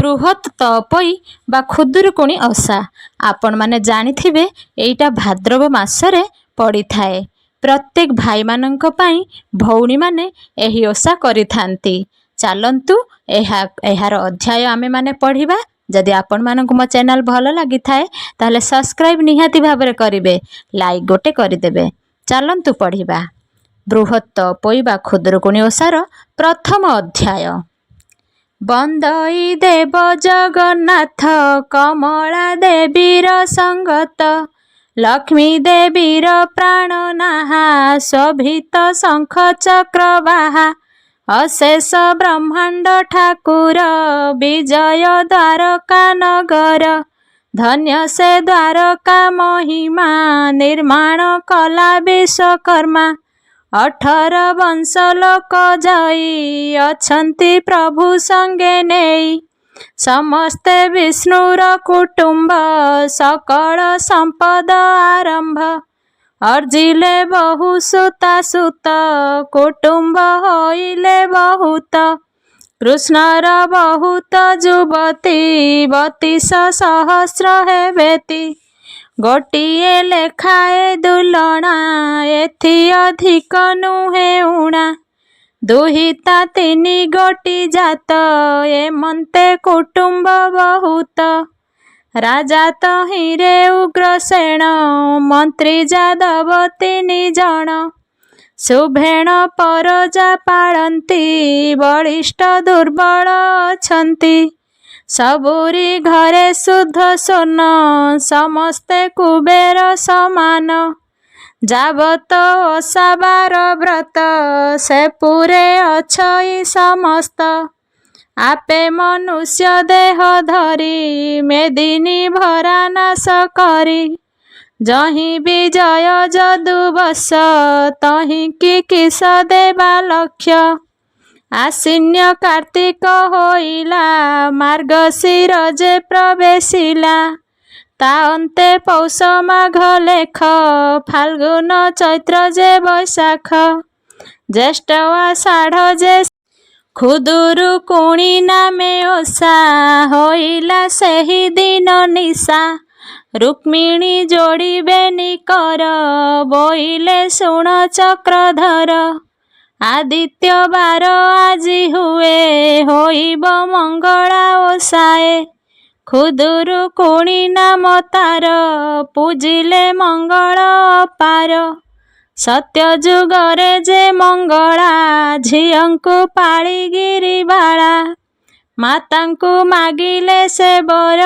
बृहत तपई बा खुदुरुकुणी ओषा आपण माने जानिथिबे एइटा भाद्रव मासरे पड़ी थाए। प्रत्येक भाई मानंक पई भौणी माने एही ओषा करिथांती। चलंतु एहार अध्याय आमे माने पढ़िबा। जदि आपण मानंकु मो चैनल भल लागि थाए ताहले सब्सक्राइब निहाती भाबरे करिवे, लाइक गोटे करिदेबे। चलंतु पढ़िबा। बृहत तपई बा खुदुरुकुणी ओषार प्रथम अध्याय। बंदई देव जगन्नाथ कमला देवीर संगत, लक्ष्मी देवीर प्राणनाहा शोभित शंख चक्रवाहा, अशेष ब्रह्मांड ठाकुर विजय द्वारका नगर, धन्य से द्वारका महिमा निर्माण कला विश्वकर्मा, 18 वंश लोक जई अछंती प्रभु संगे नेई, समस्ते विष्णुर कुटुंब सकल संपद आरंभ, अर्जिले बहु सुता सुत कुटुंब होइले बहुत, कृष्णर बहुत जुवती 32 सहस्र हेबेती, गोटिए लेखाए दुलणा एथि अधिक नुहे उणा, दुहिता 3 गोटी जात एमंते कुटुंब बहुत, राजा तहिरे उग्रसेन मंत्री जादव 3 जण, सुभेण परजा पाळंती बलिष्ठ दुर्बल अछंती, सबुरी घरे शुद्ध सोन समस्ते कुबेर समान, जाबत ओषा 12 व्रत से पूरे अछई समस्त, आपे मनुष्य देह धरी मेदिनी भरा नाश करी, जही विजय जदु बस तही कि किस देवा लक्ष्य, आश्विन्य कार्तिक होइला मार्गशीर जे प्रवेशिला, ता अंते पौष माघ लेख फाल्गुन चैत्र जे बैशाख, ज्येष्ठ आषाढ़ जे खुदुरुकुणी नामे ओषा होइला सेहि दिन निशा, रुक्मिणी जोड़िबे निकर बोइले सुण चक्रधर, आदित्य 12 आजि हुए होइब मंगला ओषाए, खुदुरुकुणी नाम तार पूजिले मंगल अपार, सत्य जुगरे जे मंगला झियंकु पाळी गिरिबाळा, मातांकु मागिले से बर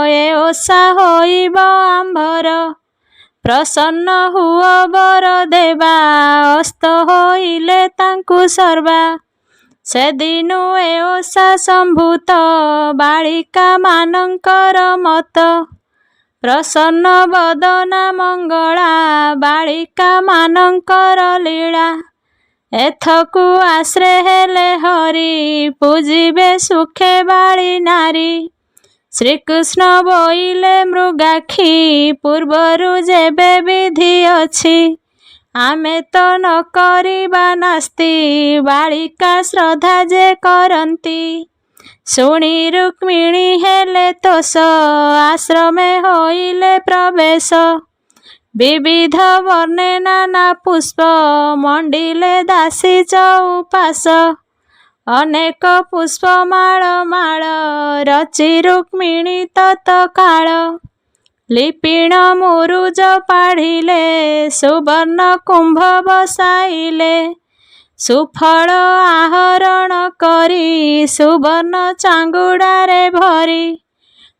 ए ओषा होइब आंभर, प्रसन्न हुओ बर देवा अस्त होइले तांकु सर्वा, से दिनु ए ओषा संभूत बालिका मानंकर मत, प्रसन्न बदना मंगला बालिका मानंकर लीला, एथकु आश्रे हेले हरि पूजिबे सुखे बाली नारी, श्रीकृष्ण बोइले मृगाक्षी पूर्वरु जेबे विधि अछि, आमे तो न करिबा नास्ति बालिका श्रद्धा जे करंती, शुणी रुक्मिणी हेले तोष आश्रमे होइले प्रवेश, विविध वर्णे नाना पुष्प मंडिले दासी चौपास, अनेक पुष्प माळ माळ रचि रुक्मिणी तत्काळ, लिपिण मुरुज पाढ़िले सुवर्ण कुंभ बसाइले, सुफल आहरण करी सुवर्ण चांगुड़ारे भरी,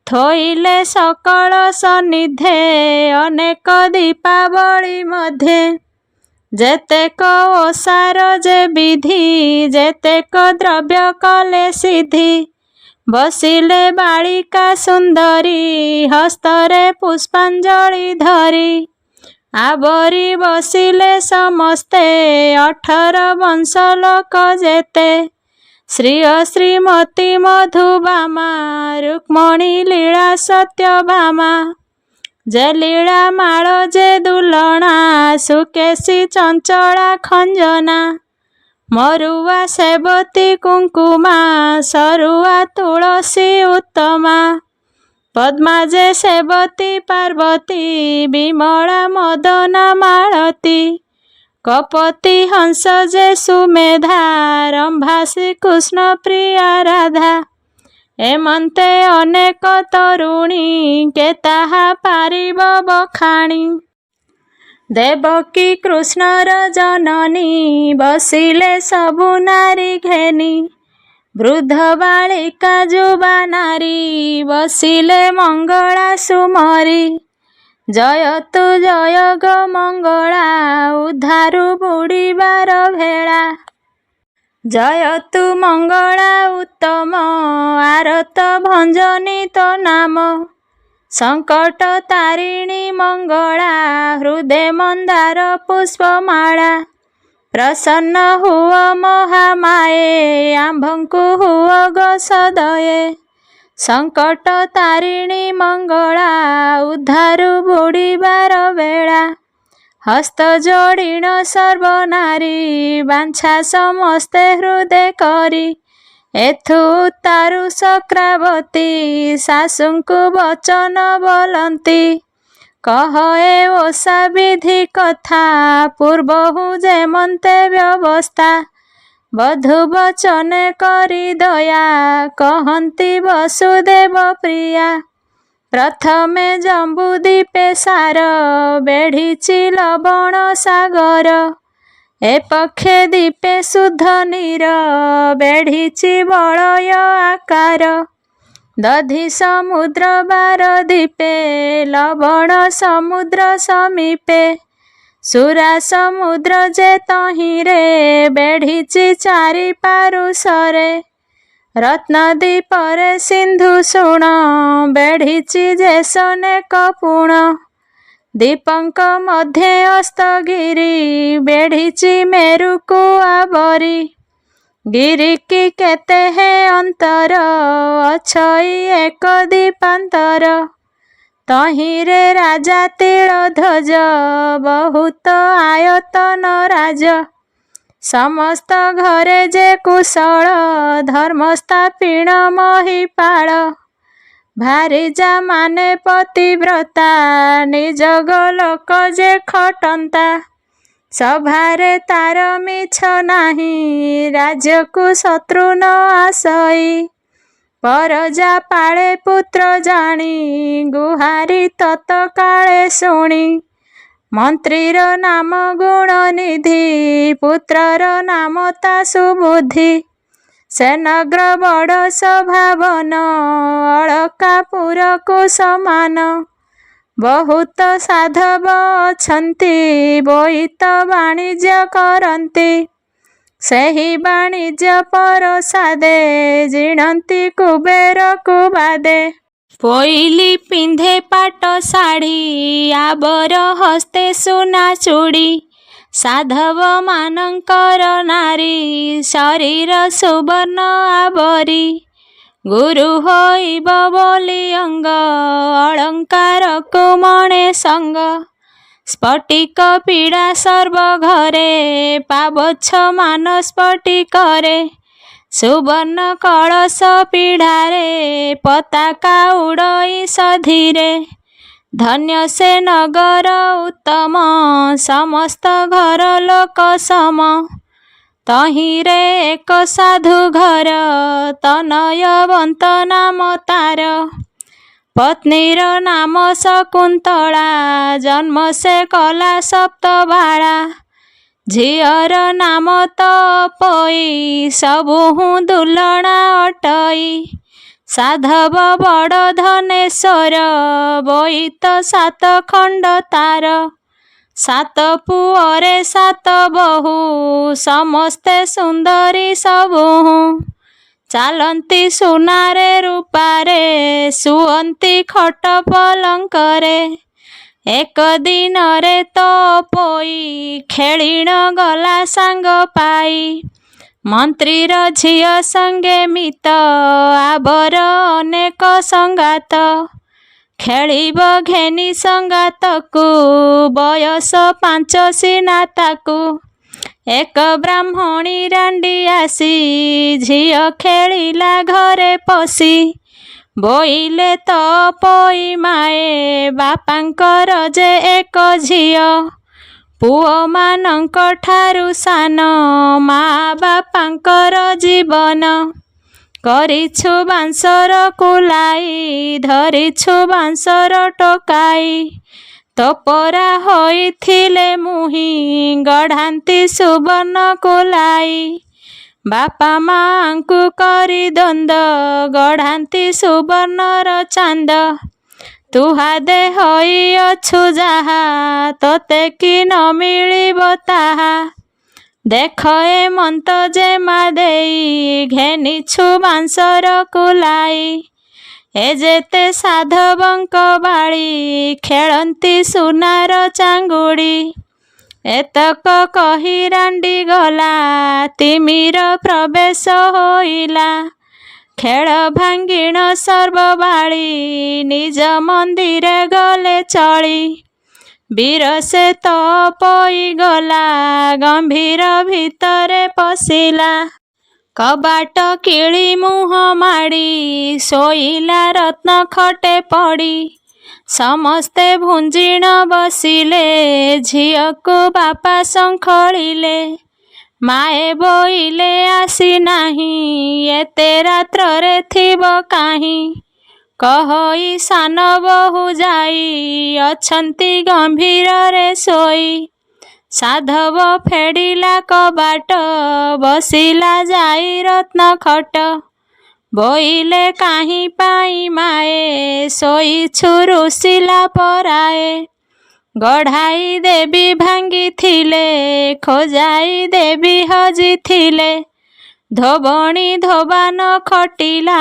थोइले सकल सन्निधे अनेक दीपावली मध्ये, जेतेक ओषार जे विधि जेतेक द्रव्य कले सिद्धि, बसिले बालिका सुंदरी हस्तरे पुष्पांजलि धरी, आवरी बसिले समस्ते 18 वंश लोक जेते, श्री श्रीमती मधुबामा रुक्मणी लीला सत्यभामा, जे लीला माळ जे दुलणा सुकेशी चंचला खंजना, ମରୁଆ ସେବତୀ କୁଙ୍କୁମା ସରୁଆ ତୁଳସୀ ଉତ୍ତମା ପଦ୍ମା ଯେ ସେବତୀ ପାର୍ବତୀ ବିମଳା ମଦନା ମାଳତୀ କପତି ହଂସ ଯେ ସୁମେଧା ରମ୍ଭା ଶ୍ରୀକୃଷ୍ଣ ପ୍ରିୟା ରାଧା ଏମନ୍ତେ ଅନେକ ତରୁଣୀ କେ ତାହା ପାରିବ ବଖାଣି ଦେବକୀ କୃଷ୍ଣର ଜନନୀ ବସିଲେ ସବୁ ନାରୀ ଘେନି ବୃଦ୍ଧ ବାଳିକା ଯୁବା ନାରୀ ବସିଲେ ମଙ୍ଗଳା ସୁମରି ଜୟତୁ ଜୟ ଗୋ ମଙ୍ଗଳା ଉଦ୍ଧାରୁ ବୁଡ଼ିବାର ଭେଳା ଜୟତୁ ମଙ୍ଗଳା ଉତ୍ତମ ଆରତ ଭଞ୍ଜନୀ ତୋ ନାମ ସଙ୍କଟ ତାରିଣୀ ମଙ୍ଗଳା ହୃଦେ ମନ୍ଦାର ପୁଷ୍ପମାଳା ପ୍ରସନ୍ନ ହୁଅ ମହାମାଏ ଆମ୍ଭଙ୍କୁ ହୁଅ ଗୋ ସଦୟେ ସଙ୍କଟ ତାରିଣୀ ମଙ୍ଗଳା ଉଦ୍ଧାରୁ ବୁଡ଼ିବାର ବେଳା ହସ୍ତ ଯୋଡ଼ିଣ ସର୍ବନାରୀ ବାଞ୍ଛା ସମସ୍ତେ ହୃଦେ କରି ଏଥୁ ତାରୁ ଚକ୍ରାବତୀ ଶାଶୁଙ୍କୁ ବଚନ ବୋଲନ୍ତି କହ ଏ ଓଷା ବିଧି କଥା ପୂର୍ବହୁ ଯେମନ୍ତେ ବ୍ୟବସ୍ଥା ବଧୂ ବଚନେ କରି ଦୟା କହନ୍ତି ବସୁଦେବ ପ୍ରିୟା ପ୍ରଥମେ ଜମ୍ବୁ ଦ୍ୱୀପେ ସାର ବେଢ଼ିଛି ଲବଣ ସାଗର ଏପକ୍ଷେ ଦ୍ୱୀପେ ଶୁଦ୍ଧ ନୀର ବେଢ଼ିଛି ବଳୟ ଆକାର ଦଧି ସମୁଦ୍ର ବାର ଦ୍ୱୀପେ ଲବଣ ସମୁଦ୍ର ସମୀପେ ସୁରା ସମୁଦ୍ର ଯେ ତହିଁରେ ବେଢ଼ିଛି ଚାରି ପାରୁଷରେ ରତ୍ନ ଦ୍ୱୀପରେ ସିନ୍ଧୁ ଶୁଣ ବେଢ଼ିଛି ଯେ ସନେକ ପୁଣ ଦୀପଙ୍କ ମଧ୍ୟେ ଅସ୍ତଗିରି ବେଢ଼ିଛି ମେରୁକୁ ଆବରି ଗିରିକି କେତେ ହେ ଅନ୍ତର ଅଛଇ ଏକ ଦୀପାନ୍ତର ତହିଁରେ ରାଜା ତିଳଧ୍ୱଜ ବହୁତ ଆୟତନ ରାଜ ସମସ୍ତ ଘରେ ଯେ କୁଶଳ ଧର୍ମସ୍ଥାପିଣ ମହିପାଳ ଭାରିଜା ମାନେ ପତିବ୍ରତା ନିଜ ଗୋଲୋକ ଯେ ଖଟନ୍ତା ସଭାରେ ତାର ମିଛ ନାହିଁ ରାଜ୍ୟକୁ ଶତ୍ରୁ ନ ଆସଇ ପରଜା ପାଳେ ପୁତ୍ର ଜାଣି ଗୁହାରି ତତକାଳେ ଶୁଣି ମନ୍ତ୍ରୀର ନାମ ଗୁଣନିଧି ପୁତ୍ରର ନାମ ତା ସୁବୁଦ୍ଧି ସେନଗ୍ର ବଡ଼ ସଭାବନ ଅଳକାପୁରକୁ ସମାନ ବହୁତ ସାଧବ ଅଛନ୍ତି ବୋଇତ ବାଣିଜ୍ୟ କରନ୍ତି ସେହି ବାଣିଜ୍ୟ ପରସାଦେ ଜିଣନ୍ତି କୁବେରକୁ ବାଦେ ପୋଇଲି ପିନ୍ଧେ ପାଟ ଶାଢ଼ୀ ଆବର ହସ୍ତେ ସୁନା ଚୁଡ଼ି ସାଧବ ମାନଙ୍କର ନାରୀ ଶରୀର ସୁବର୍ଣ୍ଣ ଆବରି ଗୁରୁ ହୋଇବ ବୋଲି ଅଙ୍ଗ ଅଳଙ୍କାରକୁ ମଣେ ସଙ୍ଗ ସ୍ଫଟିକ ପୀଡ଼ା ସର୍ବ ଘରେ ପାବଛ ମାନ ସ୍ଫଟିକରେ ସୁବର୍ଣ୍ଣ କଳସ ପୀଢ଼ାରେ ପତାକା ଉଡ଼ଇ ସଧୀରେ ଧନ୍ୟ ସେ ନଗର ଉତ୍ତମ ସମସ୍ତ ଘର ଲୋକ ସମ ତହିଁରେ ଏକ ସାଧୁ ଘର ତନୟବନ୍ତ ନାମ ତାର ପତ୍ନୀର ନାମ ଶକୁନ୍ତଳା ଜନ୍ମ ସେ କଲା ସପ୍ତବାଳା ଝିଅର ନାମ ତପୋଇ ସବୁହୁଁ ଦୁଲଣା ଅଟଇ ସାଧବ ବଡ଼ ଧନେଶ୍ୱର ବୋଇତ ସାତ ଖଣ୍ଡ ତାର ସାତ ପୁଅରେ ସାତ ବୋହୂ ସମସ୍ତେ ସୁନ୍ଦରୀ ସବୁହୁଁ ଚାଲନ୍ତି ସୁନାରେ ରୂପାରେ ଶୁଅନ୍ତି ଖଟ ପଲଙ୍କରେ ଏକ ଦିନରେ ତପୋଇ ଖେଳିଣ ଗଲା ସାଙ୍ଗ ପାଇ ମନ୍ତ୍ରୀର ଝିଅ ସଙ୍ଗେ ମିତ ଆବର ଅନେକ ସଙ୍ଗାତ ଖେଳିବ ଘେନି ସଙ୍ଗାତକୁ ବୟସ 5 ସିନା ତାକୁ ଏକ ବ୍ରାହ୍ମଣୀ ରାଣ୍ଡି ଆସି ଝିଅ ଖେଳିଲା ଘରେ ପଶି। ବୋଇଲେ ତ ପୋଇ ମାଏ ବାପାଙ୍କର ଯେ ଏକ ଝିଅ। ପୁଅମାନଙ୍କ ଠାରୁ ସାନ ମା ବାପାଙ୍କର ଜୀବନ। କରିଛୁ ବାଂଶର କୁଲାଇ ଧରିଛୁ ବାଂଶର ଟୋକାଇ। ତୋପରା ହୋଇଥିଲେ ମୁହିଁ ଗଢ଼ାନ୍ତି ସୁବର୍ଣ୍ଣ କୁଲାଇ। ବାପା ମାଙ୍କୁ କରି ଦ୍ୱନ୍ଦ ଗଢ଼ାନ୍ତି ସୁବର୍ଣ୍ଣର ଚାନ୍ଦ। ତୁହାଦେ ହୋଇଅଛୁ ଯାହା ତୋତେ କି ନ ମିଳିବ ତାହା। ଦେଖ ଏ ମନ୍ତ ଯେମା ଦେଇ ଘେନିଛୁ ବାଂଶର କୁଲାଇ। ଏ ଯେତେ ସାଧବଙ୍କ ବାଳି ଖେଳନ୍ତି ସୁନାର ଚାଙ୍ଗୁଡ଼ି। ଏତକ କହି ରାଣ୍ଡି ଗଲା ତିମିର ପ୍ରବେଶ ହୋଇଲା। ଖେଳ ଭାଙ୍ଗିଣ ସର୍ବବାଳି ନିଜ ମନ୍ଦିରେ ଗଲେ ଚଳି। ବୀର ସେ ତ ପୋଇଗଲା ଗମ୍ଭୀର ଭିତରେ ପଶିଲା। କବାଟ କିଳି ମୁହଁ ମାଡ଼ି ଶୋଇଲା ରତ୍ନ ଖଟେ ପଡ଼ି। ସମସ୍ତେ ଭୁଞ୍ଜିଣ ବସିଲେ ଝିଅକୁ ବାପା ଶଙ୍ଖଳିଲେ। ମାଏ ବୋଇଲେ ଆସିନାହିଁ ଏତେ ରାତ୍ରରେ ଥିବ କାହିଁ। କହଇ ସାନ ବୋହୂ ଯାଇ ଅଛନ୍ତି ଗମ୍ଭୀରରେ ଶୋଇ। ସାଧବ ଫେଡ଼ିଲା କବାଟ ବସିଲା ଯାଇ ରତ୍ନ ଖଟ। ବୋଇଲେ କାହିଁ ପାଇଁ ମାଏ ଶୋଇଛୁ ରୁଷିଲା ପରାଏ। ଗଢ଼ାଇ ଦେବୀ ଭାଙ୍ଗିଥିଲେ ଖୋଜାଇ ଦେବୀ ହଜିଥିଲେ। ଧୋବଣୀ ଧୋବାନ ଖଟିଲା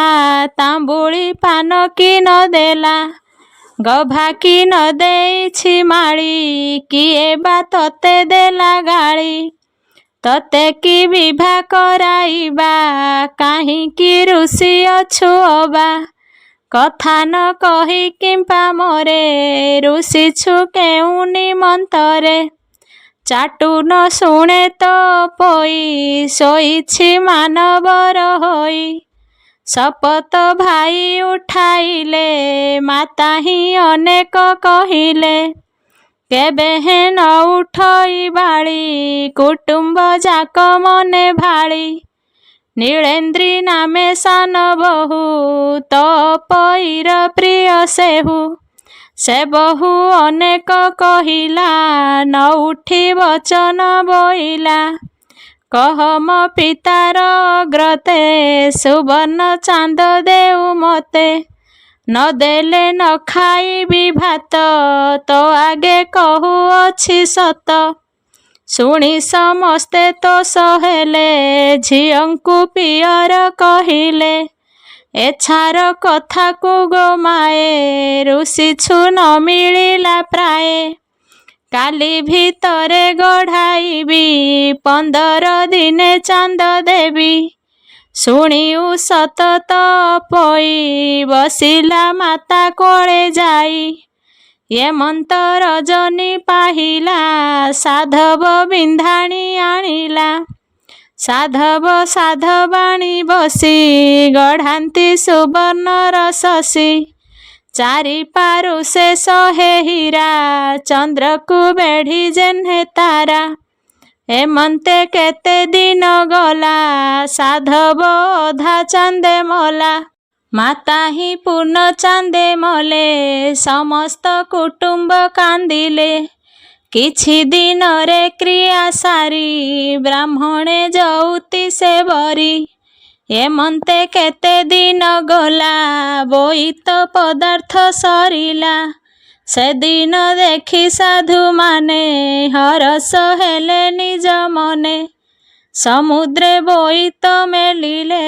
ତାମ୍ବୁଳି ପାନ କି ନ ଦେଲା। ଗଭା କି ନ ଦେଇଛି ମାଳି କିଏ ବା ତତେ ଦେଲା ଗାଳି। ତତେ କି ବିଭା କରାଇବା କାହିଁକି ରୁଷିଅଛୁ ଅବା। କଥା ନ କହି କିମ୍ପା ମୋରେ ରୁଷିଛୁ କେଉଁ ନିମନ୍ତରେ। ଚାଟୁ ନ ଶୁଣେ ତ ପୋଇ ଶୋଇଛି ମାନବର ହୋଇ। ଶପଥ ଭାଇ ଉଠାଇଲେ ମାତା ହିଁ ଅନେକ କହିଲେ। କେବେ ହେ ନ ଉଠଇ ବାଳି କୁଟୁମ୍ବ ଯାକ ମନେ ଭାଳି। ନୀଳେନ୍ଦ୍ରୀ ନାମେ ସାନ ବୋହୂ ତ ପୋଇର ପ୍ରିୟ ସେହୁ। ସେ ବୋହୂ ଅନେକ କହିଲା ନ ଉଠି ବଚନ ବୋଇଲା। କହ ମୋ ପିତାର ଅଗ୍ରତେ ସୁବର୍ଣ୍ଣ ଚାନ୍ଦ ଦେଉ ମୋତେ। ନ ଦେଲେ ନ ଖାଇବି ଭାତ ତୋ ଆଗେ କହୁଅଛି ସତ। ଶୁଣି ସମସ୍ତେ ତୋଷ ହେଲେ ଝିଅଙ୍କୁ ପିଅର କହିଲେ। ଏଛାର କଥାକୁ ଗୋ ମାଏ ରୁଷିଛୁ ନ ମିଳିଲା ପ୍ରାଏ। କାଲି ଭିତରେ ଗଢ଼ାଇବି 15 ଦିନେ ଚାନ୍ଦ ଦେବି। ଶୁଣିଉ ସତ ତ ପୋଇ ବସିଲା ମାତା କୋଳେ ଯାଇ। ଏମନ୍ତ ରଜନୀ ପାହିଲା ସାଧବ ବିନ୍ଧାଣି ଆଣିଲା। ସାଧବ ସାଧବାଣୀ ବସି ଗଢ଼ାନ୍ତି ସୁବର୍ଣ୍ଣର ଶଶୀ। ଚାରିପାରୁ ସେ 100 ହୀରା ଚନ୍ଦ୍ରକୁ ବେଢ଼ି ଯେହ୍ନେ ତାରା। ଏମନ୍ତେ କେତେ ଦିନ ଗଲା ସାଧବ ଅଧା ଚାନ୍ଦେ ମଲା। ମାତା ହିଁ ପୂର୍ଣ୍ଣ ଚାନ୍ଦେ ମଲେ ସମସ୍ତ କୁଟୁମ୍ବ କାନ୍ଦିଲେ। କିଛି ଦିନରେ କ୍ରିୟା ସାରି ବ୍ରାହ୍ମଣେ ଯଉତି ସେ ବରି। ଏମନ୍ତେ କେତେ ଦିନ ଗଲା ବୋଇତ ପଦାର୍ଥ ସରିଲା। ସେଦିନ ଦେଖି ସାଧୁମାନେ ହରସ ହେଲେ ନିଜ ମନେ। ସମୁଦ୍ରେ ବୋଇତ ମେଲିଲେ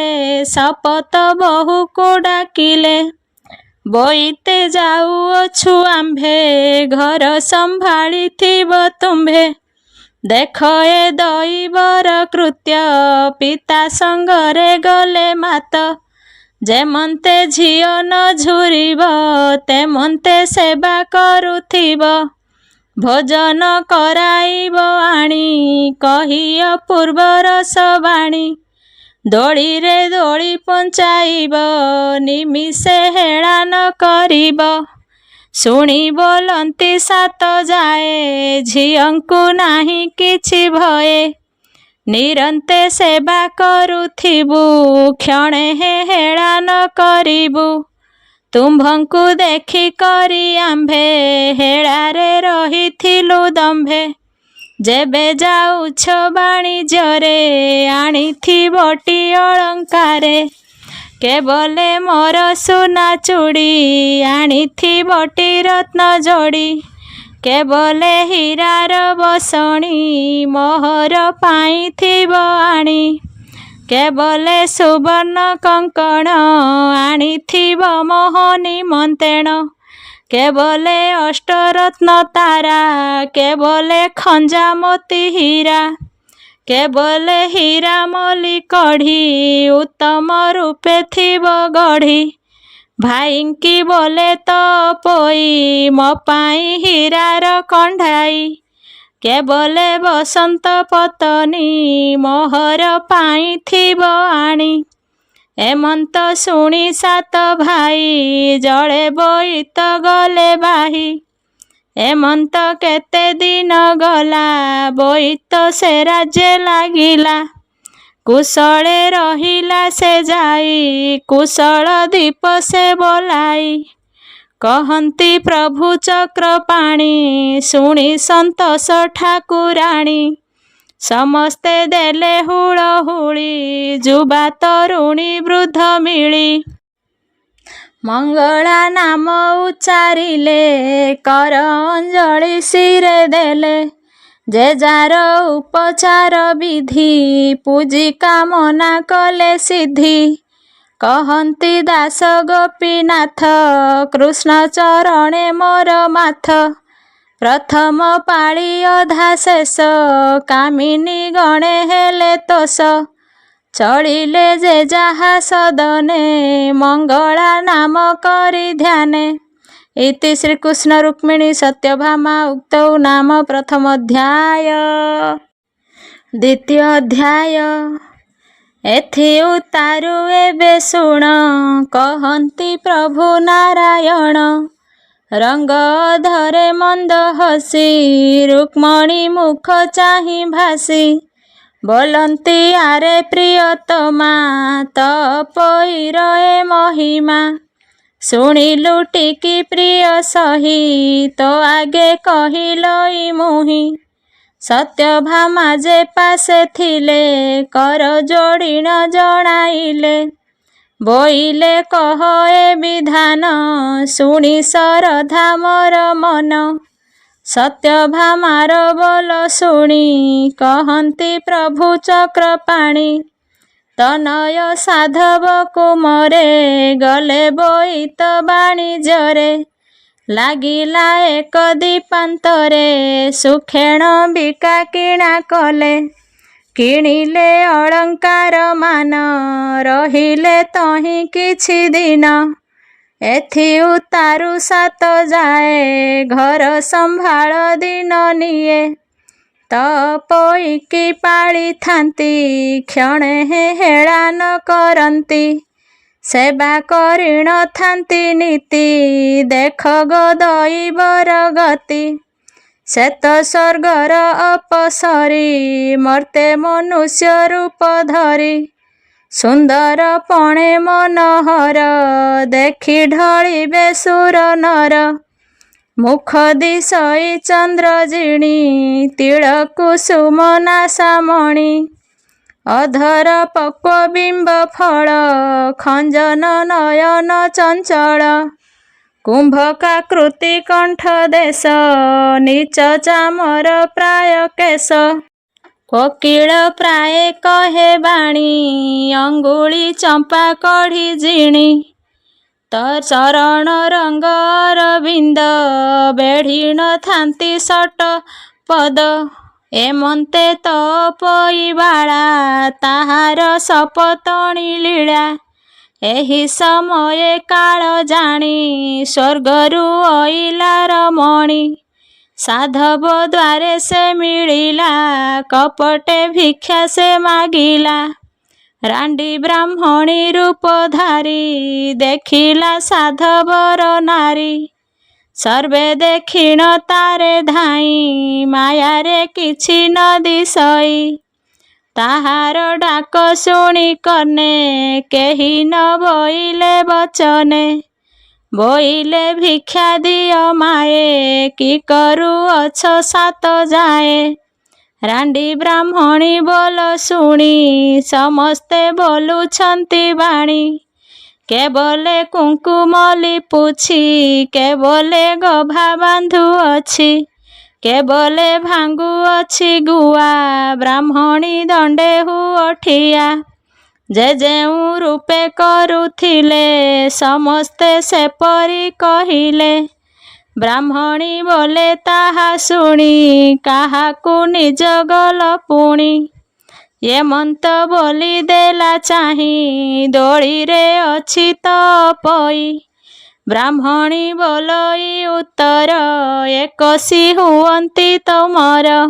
ଶପଥ ବୋହୂକୁ ଡାକିଲେ। ବୋଇତେ ଯାଉଅଛୁ ଆମ୍ଭେ ଘର ସମ୍ଭାଳିଥିବ ତୁମ୍ଭେ। ଦେଖ ଏ ଦଇବର କୃତ୍ୟ ପିତା ସଙ୍ଗରେ ଗଲେ ମାତ। ଯେମନ୍ତେ ଝିଅ ନ ଝୁରିବ ତେମନ୍ତେ ସେବା କରୁଥିବ। ଭୋଜନ କରାଇବ ଆଣି କହି ଅପୂର୍ବର ସବାଣୀ। ଦୋଳିରେ ଦୋଳି ପଞ୍ଚାଇବ ନିମିଷେ ହେଳାନ କରିବ। ଶୁଣି ବୋଲନ୍ତି ସାତ ଯାଏ ଝିଅଙ୍କୁ ନାହିଁ କିଛି ଭଏ। ନିରନ୍ତେ ସେବା କରୁଥିବୁ କ୍ଷଣେ ହେଳାନ କରିବୁ। ତୁମ୍ଭଙ୍କୁ ଦେଖି କରି ଆମ୍ଭେ ହେଳାରେ ରହିଥିଲୁ ଦମ୍ଭେ। ଯେବେ ଯାଉଛ ବାଣିଜ୍ୟରେ ଆଣିଥିବଟି ଅଳଙ୍କାରେ। କେବଲେ ମୋର ସୁନା ଚୁଡ଼ି ଆଣିଥିବଟି ରତ୍ନ ଯୋଡ଼ି। କେବଲେ ହୀରାର ବସଣି ମୋହର ପାଇଥିବ ଆଣି। କେବଲେ ସୁବର୍ଣ୍ଣ କଙ୍କଣ ଆଣିଥିବ ମୋହ ନିମନ୍ତ୍ରଣ। କେବଲେ ଅଷ୍ଟରତ୍ନ ତାରା କେବଲେ ଖଞ୍ଜା ମୋତି ହୀରା। କେବଲେ ହୀରା ମଲି କଢ଼ି ଉତ୍ତମ ରୂପେ ଥିବ ଗଢ଼ି। ଭାଇଙ୍କି ବୋଲେ ତ ପୋଇ ମୋ ପାଇଁ ହୀରାର କଣ୍ଢାଇ। କେବଲେ ବସନ୍ତ ପତନୀ ମୋହର ପାଇଥିବ ଆଣି। ଏମନ୍ତ ଶୁଣି ସାତ ଭାଇ ଜଳେ ବୋଇତ ଗଲେ ବାହି। ଏମନ୍ତ କେତେ ଦିନ ଗଲା ବୋଇତ ସେ ରାଜ୍ୟ ଲାଗିଲା। କୁଶଳେ ରହିଲା ସେ ଯାଇ କୁଶଳ ଦୀପ ସେ ବୋଲାଇ। କହନ୍ତି ପ୍ରଭୁ ଚକ୍ରପାଣି ଶୁଣି ସନ୍ତୋଷ ଠାକୁରାଣୀ। ସମସ୍ତେ ଦେଲେ ହୁଳହୁଳି ଯୁବା ତରୁଣୀ ବୃଦ୍ଧ ମିଳି। ମଙ୍ଗଳା ନାମ ଉଚ୍ଚାରିଲେ କର ଅଞ୍ଜଳି ଶିରେ ଦେଲେ। ଯେ ଯାର ଉପଚାର ବିଧି ପୂଜି କାମନା କଲେ ସିଦ୍ଧି। କହନ୍ତି ଦାସ ଗୋପୀନାଥ କୃଷ୍ଣ ଚରଣେ ମୋର ମାଥ। ପ୍ରଥମ ପାଳି ଅଧା ଶେଷ କାମିନୀ ଗଣେ ହେଲେ ତୋଷ। ଚଳିଲେ ଯେ ଯାହା ସଦନେ ମଙ୍ଗଳା ନାମ କରି ଧ୍ୟାନେ। ଇତି ଶ୍ରୀକୃଷ୍ଣ ରୁକ୍ମିଣୀ ସତ୍ୟଭାମା ଉକ୍ତୌ ନାମ ପ୍ରଥମ ଅଧ୍ୟାୟ। ଦ୍ୱିତୀୟ ଅଧ୍ୟାୟ। ଏଥି ଉତ୍ତାରୁ ଏବେ ଶୁଣ କହନ୍ତି ପ୍ରଭୁ ନାରାୟଣ। ରଙ୍ଗ ଅଧରେ ମନ୍ଦ ହସି ରୁକ୍ମଣୀ ମୁଖ ଚାହିଁ ଭାସି। ବୋଲନ୍ତି ଆରେ ପ୍ରିୟତମା ତୋ ପୋଇର ଏ ମହିମା। ଶୁଣିଲୁ ଟିକି ପ୍ରିୟ ସହି ତୋ ଆଗେ କହିଲଇ ମୁହିଁ। ସତ୍ୟଭାମା ଯେ ପାଶେ ଥିଲେ କର ଯୋଡ଼ିଣ ଜଣାଇଲେ। ବୋଇଲେ କହ ଏ ବିଧାନ ଶୁଣି ଶରଧା ମୋର ମନ। ସତ୍ୟଭାମାର ବୋଲ ଶୁଣି କହନ୍ତି ପ୍ରଭୁ ଚକ୍ରପାଣି। ତନୟ ସାଧବ କୁମରେ ଗଲେ ବୋଇତ ବାଣିଜ୍ୟରେ। ଲାଗିଲା ଏକ ଦୀପାନ୍ତରେ ସୁଖେଣ ବିକା କିଣା କଲେ। କିଣିଲେ ଅଳଙ୍କାର ମାନ ରହିଲେ ତହିଁ କିଛି ଦିନ। ଏଥି ଉତ୍ତାରୁ ସାତ ଯାଏ ଘର ସମ୍ଭାଳ ଦିନ ନିଏ। ତୋ ପୋଇକି ପାଳିଥାନ୍ତି କ୍ଷଣେ ହେଳାନ କରନ୍ତି। ସେବା କରିଣ ଥାନ୍ତି ନୀତି ଦେଖ ଗୋଦଇ ବର ଗତି। ଶ୍ଵେତ ସ୍ୱର୍ଗର ଅପସରି ମର୍ତ୍ତେ ମନୁଷ୍ୟ ରୂପ ଧରି। ସୁନ୍ଦର ପଣେ ମନୋହର ଦେଖି ଢଳିବେ ସୁର ନର। ମୁଖ ଦିଶଇ ଚନ୍ଦ୍ରଜିଣୀ ତିଳ କୁସୁମ ନାସାମଣି। ଅଧର ପକ୍ୱ ବିମ୍ବ ଫଳ ଖଞ୍ଜନ ନୟନ ଚଞ୍ଚଳ। କୁମ୍ଭକାକୃତି କଣ୍ଠ ଦେଶ ନିଚ ଚାମର ପ୍ରାୟ କେଶ। କୋକିଳ ପ୍ରାୟ କହେ ବାଣୀ ଅଙ୍ଗୁଳି ଚମ୍ପା କଢ଼ି ଜିଣି। ତୋ ଚରଣ ରଙ୍ଗ ଅରବିନ୍ଦ ବେଢ଼ି ଥାନ୍ତି ସଟ ପଦ। ଏମନ୍ତେ ତୋ ପୋଇ ବାଳା ତାହାର ସପତଣି ଲୀଳା। ଏହି ସମୟେ କାଳ ଜାଣି ସ୍ୱର୍ଗରୁ ଅଇଲା ରମଣୀ। ସାଧବ ଦ୍ୱାରେ ସେ ମିଳିଲା, କପଟେ ଭିକ୍ଷା ସେ ମାଗିଲା। ରାଣ୍ଡି ବ୍ରାହ୍ମଣୀ ରୂପଧାରୀ, ଦେଖିଲା ସାଧବର ନାରୀ। ସର୍ବେ ଦେଖିଣ ତାରେ ଧାଇଁ, ମାୟାରେ କିଛି ନ ଦିଶଇ। ତାହାର ଡାକ ଶୁଣି କନେ, କେହି ନ ବୋଇଲେ ବଚନେ। ବୋଇଲେ ଭିକ୍ଷା ଦିଅ ମାଏ, କି କରୁଅଛ ସାତ ଯାଏ। ରାଣ୍ଡି ବ୍ରାହ୍ମଣୀ ବୋଲ ଶୁଣି, ସମସ୍ତେ ବୋଲୁଛନ୍ତି ବାଣୀ। କେବଲେ କୁଙ୍କୁମ ଲିପୁଛି, କେବଲେ ଗଭା ବାନ୍ଧୁଅଛି। କେବଲେ ଭାଙ୍ଗୁଅଛି ଗୁଆ, ବ୍ରାହ୍ମଣୀ ଦଣ୍ଡେ ହୁଅ ଠିଆ। ଯେ ଯେଉଁ ରୂପେ କରୁଥିଲେ, ସମସ୍ତେ ସେପରି କହିଲେ। ବ୍ରାହ୍ମଣୀ ବୋଲେ ତାହା ଶୁଣି, କାହାକୁ ନିଜ ଗଲ ପୁଣି। ଏମନ୍ତ ବୋଲି ଦେଲା ଚାହିଁ, ଦୋଳିରେ ଅଛି ତ ପଇ। ବ୍ରାହ୍ମଣୀ ବୋଲଇ ଉତ୍ତର, ଏକୋଶି ହୁଅନ୍ତି ତମର।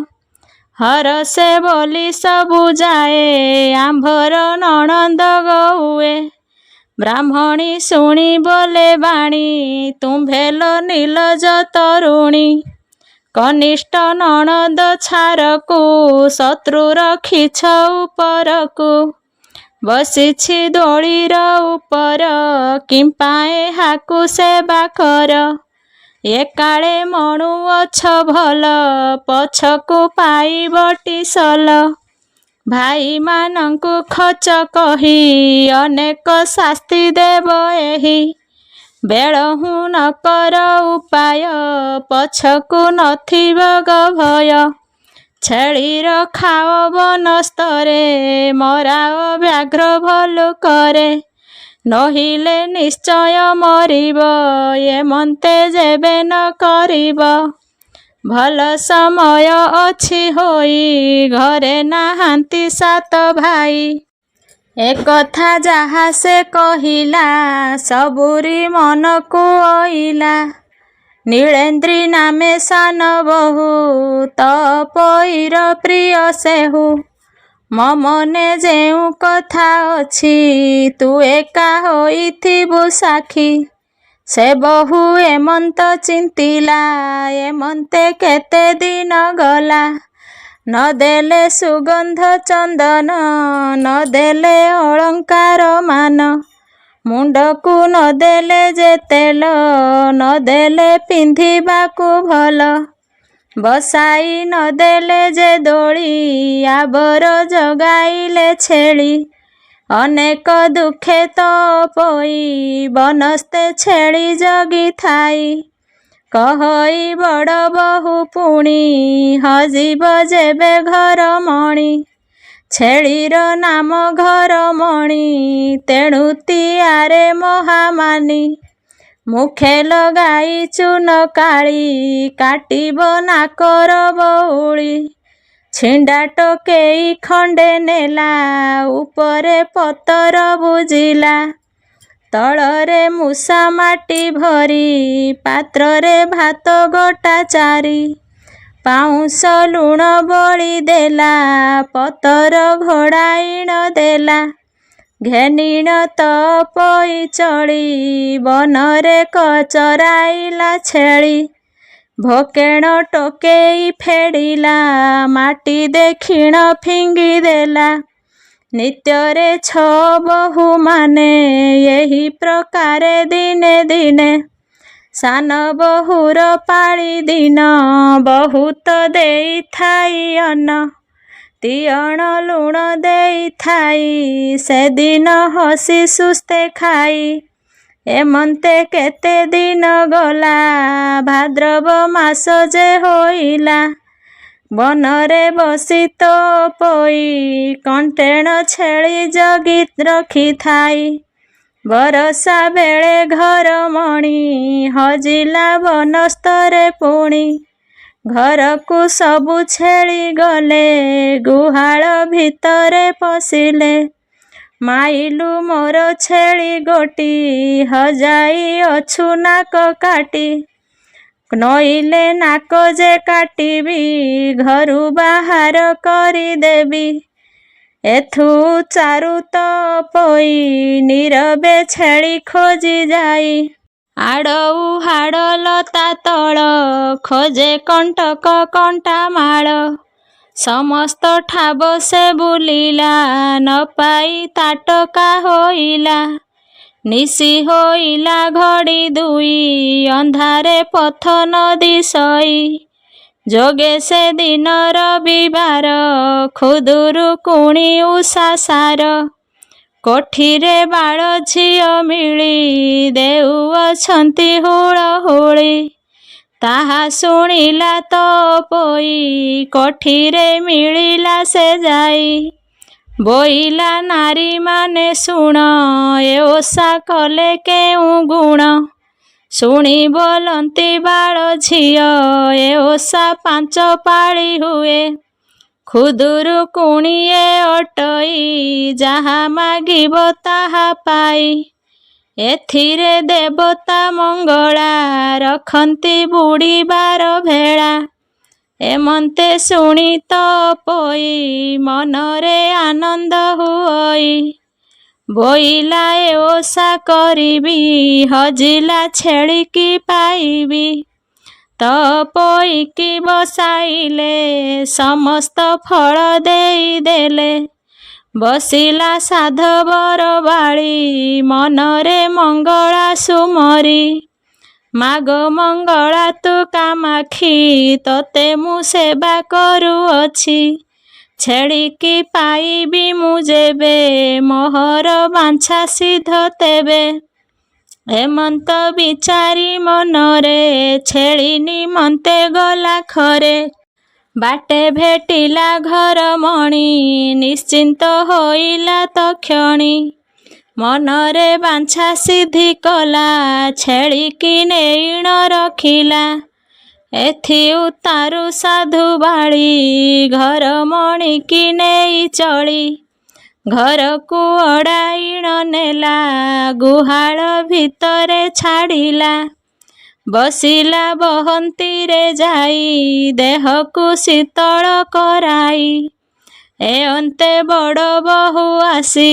ହରସେ ବୋଲି ସବୁ ଯାଏ, ଆମ୍ଭର ନଣନ୍ଦ ଗହୁଏ। ବ୍ରାହ୍ମଣୀ ଶୁଣି ବୋଲେ ବାଣୀ, ତୁମ୍ଭେଲ ନିର୍ଲଜ ତରୁଣୀ। କନିଷ୍ଠ ନଣନ୍ଦ ଛାରକୁ, ଶତ୍ରୁ ରଖିଛ ଉପରକୁ। ବସିଛି ଦୋଳିର ଉପର, କିମ୍ପା ଏହାକୁ ସେବା କର। ଏକାଳେ ମଣୁଅଛ ଭଲ, ପଛକୁ ପାଇବ ଟିସଲ। ଭାଇମାନଙ୍କୁ ଖଚ କହି, ଅନେକ ଶାସ୍ତି ଦେବ ଏହି। ବେଳହୁଁ ନ କର ଉପାୟ, ପଛକୁ ନଥିବ ଗଭୟ। ଛେଳିର ଖାଅ ବନସ୍ତରେ, ମରାଅ ବ୍ୟାଘ୍ର ଭଲ୍ଲୁକରେ। ନୋହିଲେ ନିଶ୍ଚୟ ମରିବ, ଏମନ୍ତେ ଯେବେ ନ କରିବ। ଭଲ ସମୟ ଅଛି ହୋଇ, ଘରେ ନାହାନ୍ତି ସାତ ଭାଇ। ଏକଥା ଯାହା ସେ କହିଲା, ସବୁରି ମନକୁ ଅଇଲା। ନୀଳେନ୍ଦ୍ରୀ ନାମେ ସାନ ବୋହୂ, ତପୋଇର ପ୍ରିୟ ସେହୁ। ମୋ ମନେ ଯେଉଁ କଥା ଅଛି, ତୁ ଏକା ହୋଇଥିବୁ ସାକ୍ଷୀ। ସେ ବୋହୂ ଏମନ୍ତ ଚିନ୍ତିଲା, ଏମନ୍ତେ କେତେ ଦିନ ଗଲା। ନ ଦେଲେ ସୁଗନ୍ଧ ଚନ୍ଦନ, ନ ଦେଲେ ଅଳଙ୍କାର ମାନ। ମୁଣ୍ଡକୁ ନ ଦେଲେ ଯେ ତେଲ, ନ ଦେଲେ ପିନ୍ଧିବାକୁ ଭଲ। ବସାଇ ନ ଦେଲେ ଯେ ଦୋଳି, ଆବର ଜଗାଇଲେ ଛେଳି। ଅନେକ ଦୁଃଖେ ତପୋଇ, ବନସ୍ତେ ଛେଳି ଜଗିଥାଇ। କହଇ ବଡ଼ ବୋହୂ ପୁଣି, ହଜିବ ଯେବେ ଘରମଣି। ଛେଳିର ନାମ ଘରମଣି, ତେଣୁ ତିଆରେ ମହାମାନି। ମୁଖେ ଲଗାଇ ଚୂନ କାଳି, କାଟିବ ନାକର ବଉଳି। ଛିଣ୍ଡା ଟୋକେଇ ଖଣ୍ଡେ ନେଲା, ଉପରେ ପତର ବୁଜିଲା। ତଳରେ ମୂଷା ମାଟି ଭରି, ପାତ୍ରରେ ଭାତ ଗୋଟା ଚାରି। ପାଉଁଶ ଲୁଣ ବଳି ଦେଲା, ପତର ଘୋଡ଼ାଇଣ ଦେଲା। ଘେନିଣ ତପୋଇ ଚଳି, ବନରେ ଚରାଇଲା ଛେଳି। ଭୋକେଣ ଟୋକେଇ ଫେଡ଼ିଲା, ମାଟି ଦେଖିଣ ଫିଙ୍ଗି ଦେଲା। ନିତ୍ୟରେ ଛଅ ବୋହୂମାନେ, ଏହି ପ୍ରକାରେ ଦିନେ ଦିନେ। ସାନ ବୋହୂର ପାଳି ଦିନ, ବହୁତ ଦେଇଥାଇ ଅନ୍ନ। ତିଅଣ ଲୁଣ ଦେଇଥାଇ, ସେଦିନ ହସି ସୁସ୍ଥେ ଖାଇ। ଏମନ୍ତେ କେତେ ଦିନ ଗଲା, ଭାଦ୍ରବ ମାସ ଯେ ହୋଇଲା। ବନରେ ବସି ତପୋଇ, କଣ୍ଟେଣ ଛେଳି ଜଗି ରଖିଥାଇ। ବରଷା ବେଳେ ଘରମଣି, ହଜିଲା ବନସ୍ତରେ ପୁଣି। ଘରକୁ ସବୁ ଛେଳି ଗଲେ, ଗୁହାଳ ଭିତରେ ପଶିଲେ। ମାଇଲୁ ମୋର ଛେଳି ଗୋଟି, ହଜାଇ ଅଛୁ ନାକ କାଟି। ନଇଲେ ନାକ ଯେ କାଟିବି ଘରୁ ବାହାର କରିଦେବି। ଏଥୁ ଚାରୁ ତ ପୋଇ ନୀରବେ ଛେଳି ଖୋଜି ଯାଇ। ଆଡ଼ଉ ହାଡ଼ ଲତା ତଳ ଖୋଜେ କଣ୍ଟକ କଣ୍ଟା ମାଳ। ସମସ୍ତ ଠାବ ସେ ବୁଲିଲା ନ ପାଇ ତାଟକା ହୋଇଲା। ନିଶି ହୋଇଲା ଘଡ଼ି ଦୁଇ ଅନ୍ଧାରେ ପଥ ନଦୀ ସଇ। ଯୋଗେ ସେ ଦିନ ରବିବାର ଖୁଦୁରୁକୁଣି ଉଷା ସାର। କୋଠିରେ ବାଳ ଝିଅ ମିଳି ଦେଉଅଛନ୍ତି ହୁଳହୁଳି। ତାହା ଶୁଣିଲା ତ ପୋଇ କୋଠିରେ ମିଳିଲା ସେ ଯାଇ। ବୋଇଲା ନାରୀମାନେ ଶୁଣ ଏ ଓଷା କଲେ କେଉଁ ଗୁଣ। ଶୁଣି ବୋଲନ୍ତି ବାଳ ଝିଅ ଏ ଓଷା 5 ପାଳି ହୁଏ। ଖୁଦୁରୁକୁଣି ଏ ଅଟଇ ଯାହା ମାଗିବ ତାହା ପାଇ। ଏଥିରେ ଦେବତା ମଙ୍ଗଳା ରଖନ୍ତି ବୁଡ଼ିବାର ଭେଳା। ଏମନ୍ତେ ଶୁଣି ତ ପୋଇ ମନରେ ଆନନ୍ଦ ହୁଅଇ। ବୋଇଲା ଏ ଓଷା କରିବି ହଜିଲା ଛେଳିକି ପାଇବି। ତ ପୋଇକି ବସାଇଲେ ସମସ୍ତ ଫଳ ଦେଇଦେଲେ। ବସିଲା ସାଧବର ବାଳି ମନରେ ମଙ୍ଗଳା ସୁମରି। ମାଗ ମଙ୍ଗଳା ତୁ କାମାକ୍ଷୀ ତତେ ମୁଁ ସେବା କରୁଅଛି। ଛେଳିକି ପାଇବି ମୁଁ ଯେବେ ମୋହର ବାଞ୍ଛା ସିଦ୍ଧ ତେବେ। ଏମନ୍ତ ବିଚାରି ମନରେ ଛେଳି ନିମନ୍ତେ ଗଲା ଖରେ। ବାଟେ ଭେଟିଲା ଘରମଣି ନିଶ୍ଚିନ୍ତ ହୋଇଲା ତକ୍ଷଣି। ମନରେ ବାଞ୍ଛା ସିଦ୍ଧି କଲା ଛେଳିକି ନେଇଣ ରଖିଲା। ଏଥି ଉତ୍ତାରୁ ସାଧୁ ବାଳି ଘରମଣିକି ନେଇ ଚଳି। ଘରକୁ ଅଡ଼ାଇଣ ନେଲା ଗୁହାଳ ଭିତରେ ଛାଡ଼ିଲା। ବସିଲା ବହନ୍ତିରେ ଯାଇ ଦେହକୁ ଶୀତଳ କରାଇ। ଏ ଅନ୍ତେ ବଡ଼ ବୋହୂ ଆସି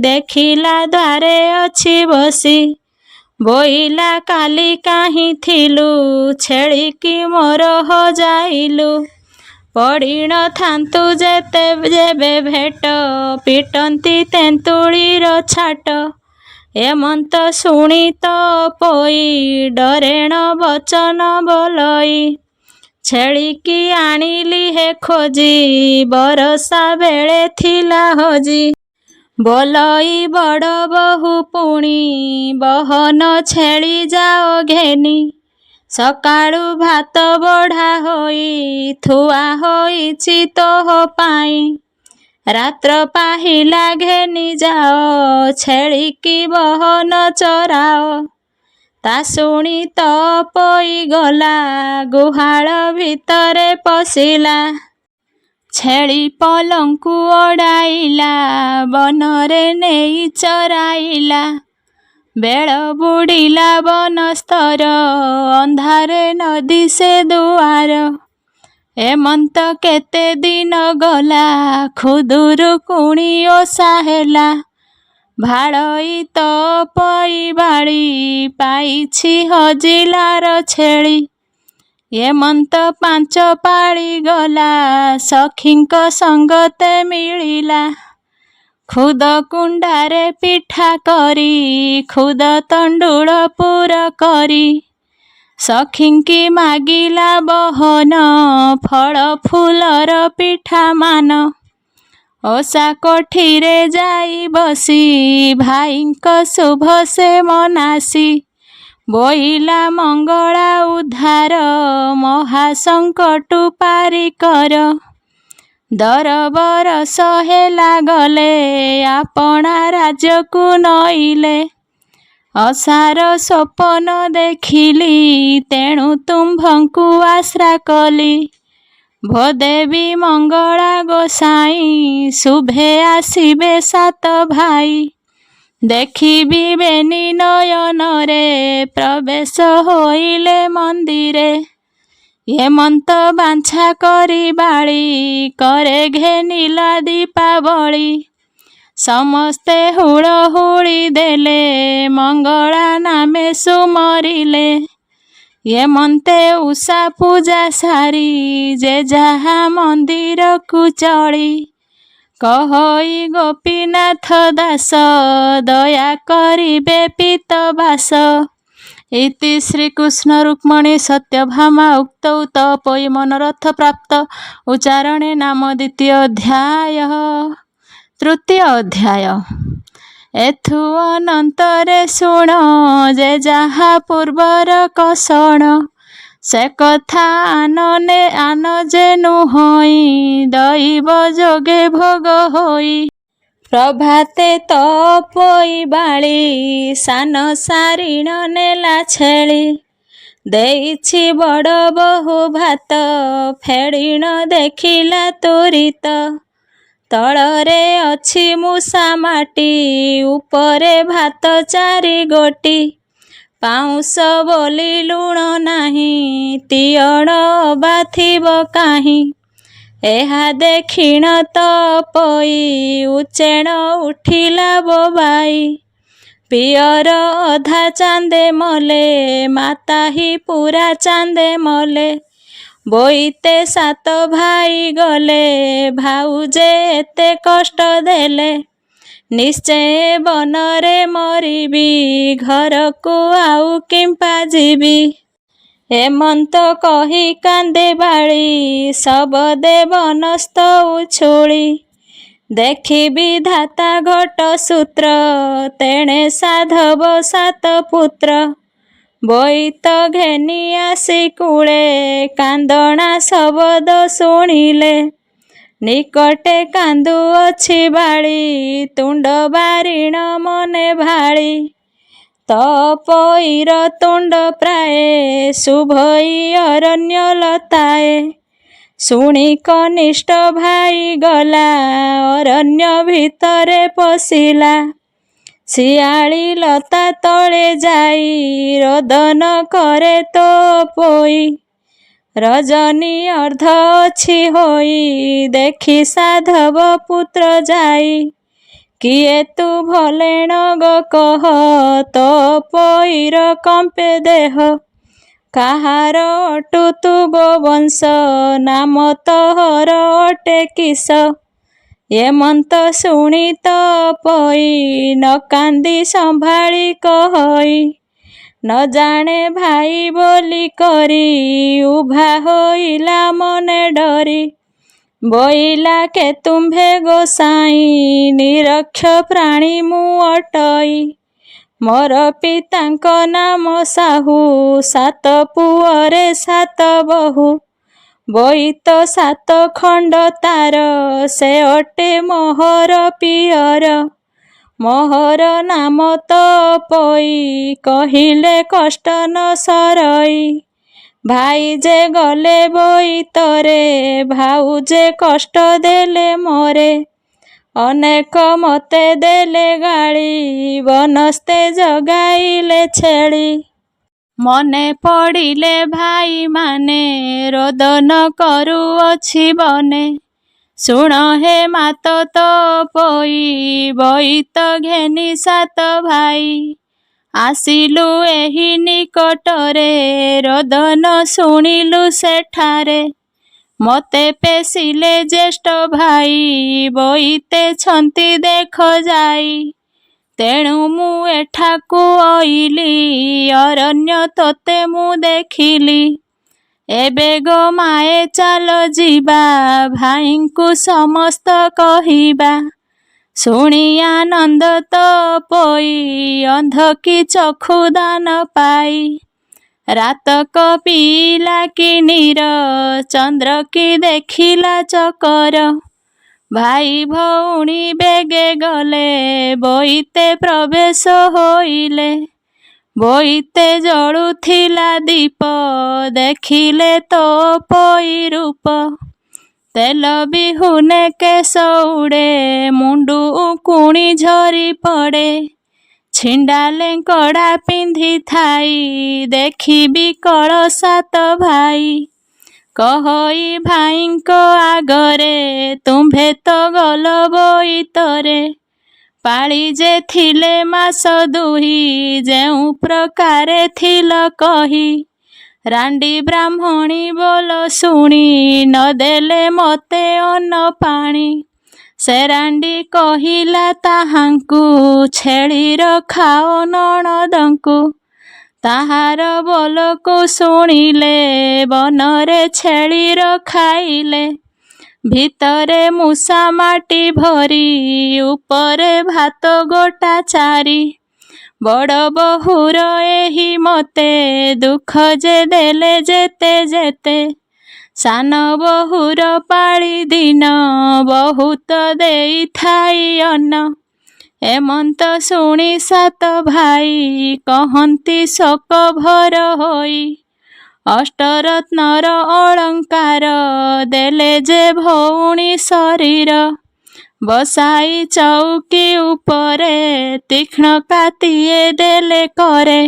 ଦେଖିଲା ଦ୍ୱାରେ ଅଛି ବସି। ବୋଇଲା କାଲି କାହିଁ ଥିଲୁ ଛେଳିକି ମୋର ହଜାଇଲୁ। ପଡ଼ିଣ ଥାନ୍ତୁ ଯେବେ ଭେଟ ପିଟନ୍ତି ତେନ୍ତୁଳିର ଛାଟ। ଏମନ୍ତ ଶୁଣି ତ ପୋଇ ଡରେଣ ବଚନ ବୋଲଇ। ଛେଳିକି ଆଣିଲି ହେ ଖୋଜି ବରଷା ବେଳେ ଥିଲା ହଜି। ବୋଲଇ ବଡ଼ ବୋହୂ ପୁଣି ବହନ ଛେଳି ଯାଅ ଘେନି। ସକାଳୁ ଭାତ ବଢ଼ା ହୋଇ ଥୁଆ ହୋଇଛି ତୋହ ପାଇଁ। ରାତ୍ର ପାହିଲା ଘେନି ଯାଅ ଛେଳିକି ବହନ ଚରାଅ। ତା ଶୁଣି ତ ପୋଇ ଗଲା ଗୁହାଳ ଭିତରେ ପଶିଲା। ଛେଳି ପଲଙ୍କୁ ଅଡ଼ାଇଲା ବନରେ ନେଇ ଚରାଇଲା। ବେଳ ବୁଡ଼ିଲା ବନସ୍ତର ଅନ୍ଧାରେ ନଦୀ ସେ ଦୁଆର। ଏମନ୍ତ କେତେ ଦିନ ଗଲା ଖୁଦୁରୁକୁଣି ଓଷା ହେଲା। ଭାଳଇ ତ ପୋଇ ବାଳି ପାଇଛି ହଜିଲାର ଛେଳି। ଏମନ୍ତ 5 ପାଳି ଗଲା ସଖୀଙ୍କ ସଙ୍ଗତେ ମିଳିଲା। ଖୁଦ କୁଣ୍ଡାରେ ପିଠା କରି ଖୁଦ ତଣ୍ଡୁଳ ପୁର କରି। ସଖୀଙ୍କି ମାଗିଲା ବହନ ଫଳ ଫୁଲର ପିଠା ମାନ। ଓଷା କୋଠିରେ ଯାଇ ବସି ଭାଇଙ୍କ ଶୁଭ ସେ ମନାସି। ବୋଇଲା ମଙ୍ଗଳା ଉଦ୍ଧାର ମହାସଙ୍କଟୁ ପାରି କର। ଦରବରସ ହେଲା ଗଲେ ଆପଣା ରାଜ୍ୟକୁ ନଇଲେ। ଅସାର ସୋପନ ଦେଖିଲି ତେଣୁ ତୁମ୍ଭଙ୍କୁ ଆଶ୍ରା କଲି। ଭୋ ଦେବୀ ମଙ୍ଗଳା ଗୋସାଇଁ ଶୁଭେ ଆସିବେ 7 ଭାଇ। ଦେଖିବି ବେନି ନୟନରେ ପ୍ରବେଶ ହୋଇଲେ ମନ୍ଦିରେ। ହେମନ୍ତ ବାଞ୍ଛା କରି ବାଳି କରେ ଘେନିଲା ଦୀପାବଳି। ସମସ୍ତେ ହୁଳହୁଳି ଦେଲେ ମଙ୍ଗଳା ନାମେ ସୁମରିଲେ। ହେମନ୍ତେ ଉଷା ପୂଜା ସାରି ଯେ ଯାହା ମନ୍ଦିରକୁ ଚଳି। କହଇ ଗୋପୀନାଥ ଦାସ ଦୟା କରିବେ ପୀତବାସ। ଇତି ଶ୍ରୀକୃଷ୍ଣ ରୁକ୍ମଣୀ ସତ୍ୟଭାମା ଉକ୍ତୌ ତପୋଇ ମନୋରଥ ପ୍ରାପ୍ତ ଉଚ୍ଚାରଣେ ନାମ ଦ୍ୱିତୀୟ ଅଧ୍ୟାୟ। ତୃତୀୟ ଅଧ୍ୟାୟ। ଏଥୁ ଅନନ୍ତରେ ଶୁଣ ଯେ ଯାହା ପୂର୍ବର କଷଣ। ସେ କଥା ଆନ ଯେ ନୁହଁଇ ଦଇବ ଯୋଗେ ଭୋଗ ହୋଇ। ପ୍ରଭାତେ ତପୋଇ ବାଳି ସାନ ସାରିଣ ନେଲା ଛେଳି। ଦେଇଛି ବଡ଼ ବୋହୂ ଭାତ ଫେଡ଼ିଣ ଦେଖିଲା ତୁରିତ। ତଳରେ ଅଛି ମୂଷା ମାଟି ଉପରେ ଭାତ ଚାରି ଗୋଟି। ପାଉଁଶ ବୋଲି ଲୁଣ ନାହିଁ ତିଅଣ ଅବା ଥିବ କାହିଁ। ଏହା ଦେଖିଣ ତପୋଇ ଉଚ୍ଚେଣ ଉଠିଲା ବୋବାଇ। ପିଅର ଅଧା ଚାନ୍ଦେ ମଲେ ମାତାହି ପୁରା ଚାନ୍ଦେ ମଲେ। ବୋଇତେ ସାତ ଭାଇ ଗଲେ ଭାଉଜେ ଏତେ କଷ୍ଟ ଦେଲେ। ନିଶ୍ଚୟ ବନରେ ମରିବି ଘରକୁ ଆଉ କିମ୍ପା ଯିବି। ହେମନ୍ତ କହି କାନ୍ଦେ ବାଳି ଶବଦେ ବନସ୍ତ ଉଛୁଳି। ଦେଖିବି ଧାତା ଘଟ ସୂତ୍ର ତେଣେ ସାଧବ ସାତ ପୁତ୍ର। ବୋଇତ ଘେନି ଆସି କୂଳେ କାନ୍ଦଣା ଶବଦ ଶୁଣିଲେ। ନିକଟେ କାନ୍ଦୁଅଛି ବାଳି ତୁଣ୍ଡ ବାରିଣ ମନେ ଭାଳି। ତପୋଇର ତୁଣ୍ଡ ପ୍ରାୟ ଶୁଭଇ ଅରଣ୍ୟ ଲତାଏ। ଶୁଣି କନିଷ୍ଠ ଭାଇ ଗଲା ଅରଣ୍ୟ ଭିତରେ ପଶିଲା। ଶିଆଳି ଲତା ତଳେ ଯାଇ ରୋଦନ କରେ ତପୋଇ। ରଜନୀ ଅର୍ଦ୍ଧ ଅଛି ହୋଇ ଦେଖି ସାଧବ ପୁତ୍ର ଯାଇ। କିଏ ତୁ ଭଲେଣ ଗୋ କହ ତପୋଇର କମ୍ପେ ଦେହ। କାହାର ଅଟୁ ତୁ ଗୋ ବଂଶ ନାମ ତୋହର ଅଟେ କିସ। ହେମନ୍ତ ଶୁଣି ତପୋଇ ନ କାନ୍ଦି ସମ୍ଭାଳି କହଇ। ନ ଜାଣେ ଭାଇ ବୋଲି କରି ଉଭା ହୋଇଲା ମନେ ଡରି। ବୋଇଲା କେତୁମ୍ଭେ ଗୋସାଇଁ ନିରକ୍ଷ ପ୍ରାଣୀ ମୁଁ ଅଟଇ। ମୋର ପିତାଙ୍କ ନାମ ସାହୁ ସାତ ପୁଅରେ ସାତ ବୋହୂ। ବୋଇତ ସାତ ଖଣ୍ଡ ତାର ସେ ଅଟେ ମୋହର ପିଅର। ମୋହର ନାମ ତପୋଇ କହିଲେ କଷ୍ଟ ନ ସରଇ। ଭାଇ ଯେ ଗଲେ ବୋଇତରେ ଭାଉଜେ କଷ୍ଟ ଦେଲେ ମୋରେ। ଅନେକ ମତେ ଦେଲେ ଗାଳି ବନସ୍ତେ ଜଗାଇଲେ ଛେଳି। ମନେ ପଡ଼ିଲେ ଭାଇମାନେ ରୋଦନ କରୁଅଛି ବନେ। ଶୁଣ ହେ ମାତ ତପୋଇ ବୋଇତ ଘେନି ସାତ ଭାଇ। ଆସିଲୁ ଏହି ନିକଟରେ ରୋଦନ ଶୁଣିଲୁ ସେଠାରେ। ମୋତେ ପେଶିଲେ ଜ୍ୟେଷ୍ଠ ଭାଇ ବୋଇତେଛନ୍ତି ଦେଖ ଯାଇ। ତେଣୁ ମୁଁ ଏଠାକୁ ଅଇଲି ଅରଣ୍ୟ ତୋତେ ମୁଁ ଦେଖିଲି। ଏବେ ଗୋ ମାଏ ଚାଲ ଯିବା ଭାଇଙ୍କୁ ସମସ୍ତ କହିବା। ଶୁଣି ଆନନ୍ଦ ତପୋଇ ଅନ୍ଧ କି ଚକ୍ଷୁ ଦାନ ପାଇ। ରାତକ ପିଇଲା କି ନୀର ଚନ୍ଦ୍ର କି ଦେଖିଲା ଚକର। ଭାଇ ଭଉଣୀ ବେଗେ ଗଲେ ବୋଇତେ ପ୍ରବେଶ ହୋଇଲେ। ବୋଇତେ ଜଳୁଥିଲା ଦୀପ ଦେଖିଲେ ତପୋଇ ରୂପ। ତେଲ ବିହୁନେ କେଶ ଉଡ଼େ ମୁଣ୍ଡୁ ଉକୁଣି ଝରି ପଡ଼େ। ଛିଣ୍ଡା ଲେଙ୍କଡ଼ା ପିନ୍ଧି ଥାଇ ଦେଖିବି କଳ ସାତ ଭାଇ। କହଇ ଭାଇଙ୍କ ଆଗରେ ତୁମ୍ଭେ ତ ଗଲ ବୋଇତରେ। ପାଳି ଯେ ଥିଲେ ମାସ ଦୁଇ ଯେଉଁ ପ୍ରକାରେ ଥିଲ କହି। ରାଣ୍ଡି ବ୍ରାହ୍ମଣୀ ବୋଲ ଶୁଣି ନଦେଲେ ମୋତେ ଅନ୍ନ ପାଣି। ସେ ରାଣ୍ଡି କହିଲା ତାହାଙ୍କୁ ଛେଳିର ଖାଅ ନଣଦଙ୍କୁ। ତାହାର ବୋଲକୁ ଶୁଣିଲେ ବନରେ ଛେଳିର ଖାଇଲେ। ଭିତରେ ମୂଷା ମାଟି ଭରି ଉପରେ ଭାତ ଗୋଟା ଚାରି। ବଡ଼ ବୋହୂର ଏହି ମତେ ଦୁଃଖ ଯେ ଦେଲେ ଯେତେ ଯେତେ। ସାନ ବୋହୂର ପାଳି ଦିନ ବହୁତ ଦେଇଥାଇ ଅନ୍ନ। ଏମନ୍ତ ଶୁଣି ସାତ ଭାଇ କହନ୍ତି ଶୋକ ଭର ହୋଇ। ଅଷ୍ଟରତ୍ନର ଅଳଙ୍କାର ଦେଲେ ଯେ ଭଉଣୀ ଶରୀର। ବସାଇ ଚଉକି ଉପରେ ତୀକ୍ଷ୍ଣ କାତିଏ ଦେଲେ କରେ।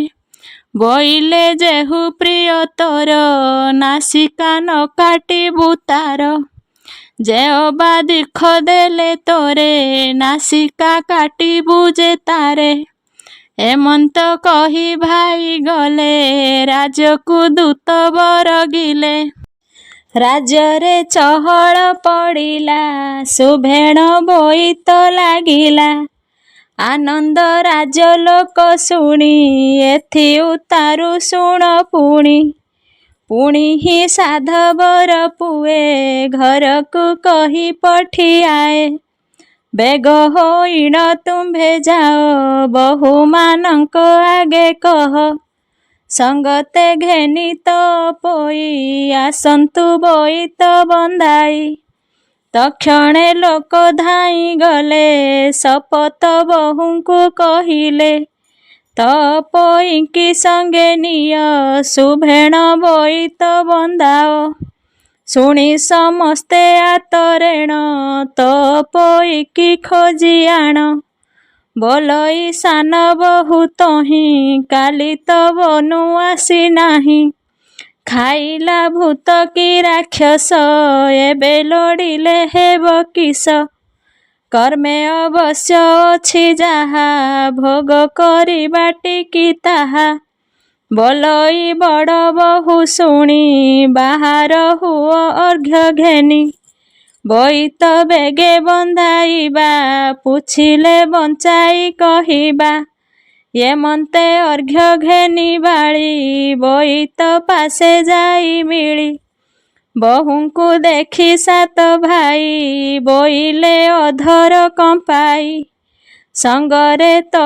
ବୋଇଲେ ଯେହୁ ପ୍ରିୟ ତୋର ନାସିକା ନ କାଟିବୁ ତାର। ଯେ ଅବା ଦୀର୍ଘ ଦେଲେ ତୋରେ ନାସିକା କାଟିବୁ ଯେ ତାରେ। ଏମନ୍ତ କହି ଭାଇ ଗଲେ ରାଜକୁ ଦୂତ ବରଗିଲେ। ରାଜ୍ୟରେ ଚହଳ ପଡ଼ିଲା ସୁଭେଣ ବୋଇତ ଲାଗିଲା। ଆନନ୍ଦ ରାଜଲୋକ ଶୁଣି ଏଥି ଉତ୍ତାରୁ ଶୁଣ ପୁଣି। ପୁଣି ହିଁ ସାଧବର ପୁଏ ଘରକୁ କହି ପଠିଆଏ। ବେଗ ହୋଇଣ ତୁମ୍ଭେ ଯାଅ ବୋହୂମାନଙ୍କ ଆଗେ କହ। ସଙ୍ଗତେ ଘେନି ତ ପୋଇ ଆସନ୍ତୁ ବୋଇତ ବନ୍ଧାଇ। ତକ୍ଷଣେ ଲୋକ ଧାଇଁ ଗଲେ ଶପଥ ବୋହୂଙ୍କୁ କହିଲେ। ତ ପୋଇଙ୍କି ସଙ୍ଗେ ନିଅ ସୁଭେଣ ବୋଇତ ବନ୍ଧାଅ। ଶୁଣି ସମସ୍ତେ ଆତରେଣ ତ ପୋଇକି ଖୋଜି ଆଣ। ବୋଲଇ ସାନ ବୋହୂ ତହିଁ କାଲି ତ ବନୁ ଆସି ନାହିଁ। ଖାଇଲା ଭୂତ କି ରାକ୍ଷସ ଏବେ ଲୋଡ଼ିଲେ ହେବ କିସ। କର୍ମେ ଅବଶ୍ୟ ଅଛି ଯାହା ଭୋଗ କରିବା ଟିକି ତାହା। ବୋଲଇ ବଡ଼ ବୋହୂ ଶୁଣି ବାହାର ହୁଅ ଅର୍ଘ୍ୟ ଘେନି। ବୋଇତ ବେଗେ ବନ୍ଧାଇବା ପୁଛିଲେ ବଞ୍ଚାଇ କହିବା। ଏମନ୍ତେ ଅର୍ଘ୍ୟ ଘେନି ବାଳି ବୋଇତ ପାଶେ ଯାଇ ମିଳି। ବୋହୂଙ୍କୁ ଦେଖି ସାତ ଭାଇ ବୋଇଲେ ଅଧର କମ୍ପାଇ। ସଙ୍ଗରେ ତ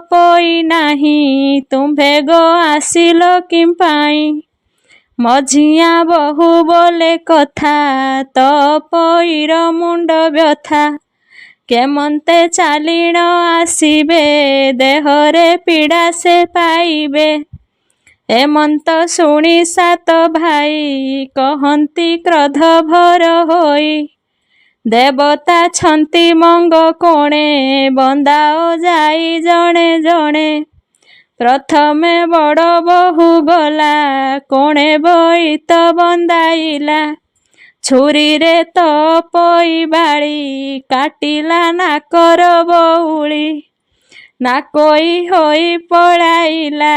ପୋଇ ନାହିଁ ତୁମ୍ଭେ ଗୋ ଆସିଲ କିମ୍ପାଇଁ। ମଝିଆ ବୋହୂ ବୋଲେ କଥା ତ ପୋଇର ମୁଣ୍ଡ ବ୍ୟଥା। କେମନ୍ତେ ଚାଲିଣ ଆସିବେ ଦେହରେ ପୀଡ଼ା ସେ ପାଇବେ। ଏମନ୍ତ ଶୁଣି ସାତ ଭାଇ କହନ୍ତି କ୍ରୋଧ ଭର ହୋଇ। ଦେବତା ଛନ୍ତି ମଙ୍ଗ କୋଣେ ବନ୍ଦାଅ ଯାଇ ଜଣେ ଜଣେ। ପ୍ରଥମେ ବଡ଼ ବୋହୂ ଗଲା କୋଣେ ବୋଇତ ବନ୍ଦାଇଲା। ଛୁରୀରେ ତ ପୋଇ ବାଳି କାଟିଲା ନାକର ବଉଳି। ନାକୋଇ ହୋଇ ପଳାଇଲା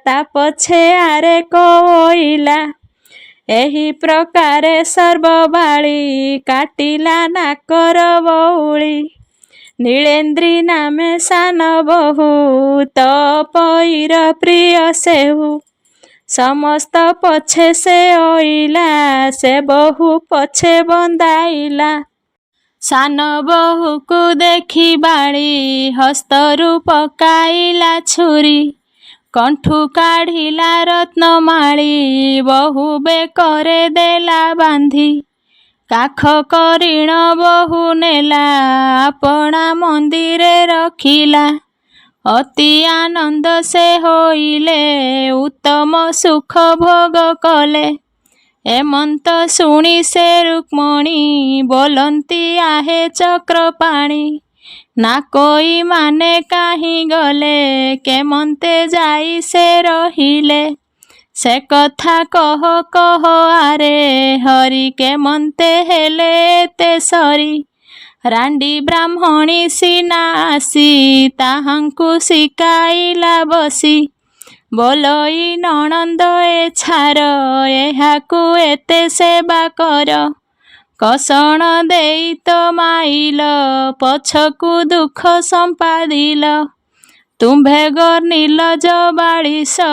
ତା ପଛେ ଆରେ କୋଇଲା। ଏହି ପ୍ରକାରେ ସର୍ବବାଳି କାଟିଲା ନାକର ବଉଳି। ନୀଳେନ୍ଦ୍ରୀ ନାମେ ସାନ ବୋହୂ ତ ପୋଇର ପ୍ରିୟ ସେହୁ। ସମସ୍ତ ପଛେ ସେ ଅଇଲା ସେ ବୋହୂ ପଛେ ବନ୍ଦାଇଲା। ସାନ ବୋହୂକୁ ଦେଖି ବାଳି ହସ୍ତରୁ ପକାଇଲା ଛୁରୀ। କଣ୍ଠୁ କାଢ଼ିଲା ରତ୍ନମାଳି ବୋହୂ ବେକରେ ଦେଲା ବାନ୍ଧି। କାଖ କରିଣ ବୋହୂ ନେଲା ଆପଣା ମନ୍ଦିରେ ରଖିଲା। ଅତି ଆନନ୍ଦ ସେ ହୋଇଲେ ଉତ୍ତମ ସୁଖ ଭୋଗ କଲେ। ଏମନ୍ତ ଶୁଣି ସେ ରୁକ୍ମଣୀ ବୋଲନ୍ତି ଆହେ ଚକ୍ରପାଣି। ନାକୋଇ ମାନେ କାହିଁ ଗଲେ କେମନ୍ତେ ଯାଇ ସେ ରହିଲେ। ସେ କଥା କହ କହ ଆରେ ହରି କେମନ୍ତେ ହେଲେ ଏତେ ସରି। ରାଣ୍ଡି ବ୍ରାହ୍ମଣୀ ସିନା ଆସି ତାହାଙ୍କୁ ଶିକାଇଲା ବସି। ବୋଲୋଇ ନଣନ୍ଦ ଏ ଛାର ଏହାକୁ ଏତେ ସେବା କର। କଷଣ ଦେଇ ତ ମାଇଲ ପଛକୁ ଦୁଃଖ ସମ୍ପାଦିଲ। ତୁମ୍ଭେ ନିର୍ଲଜ ବାଳିଶ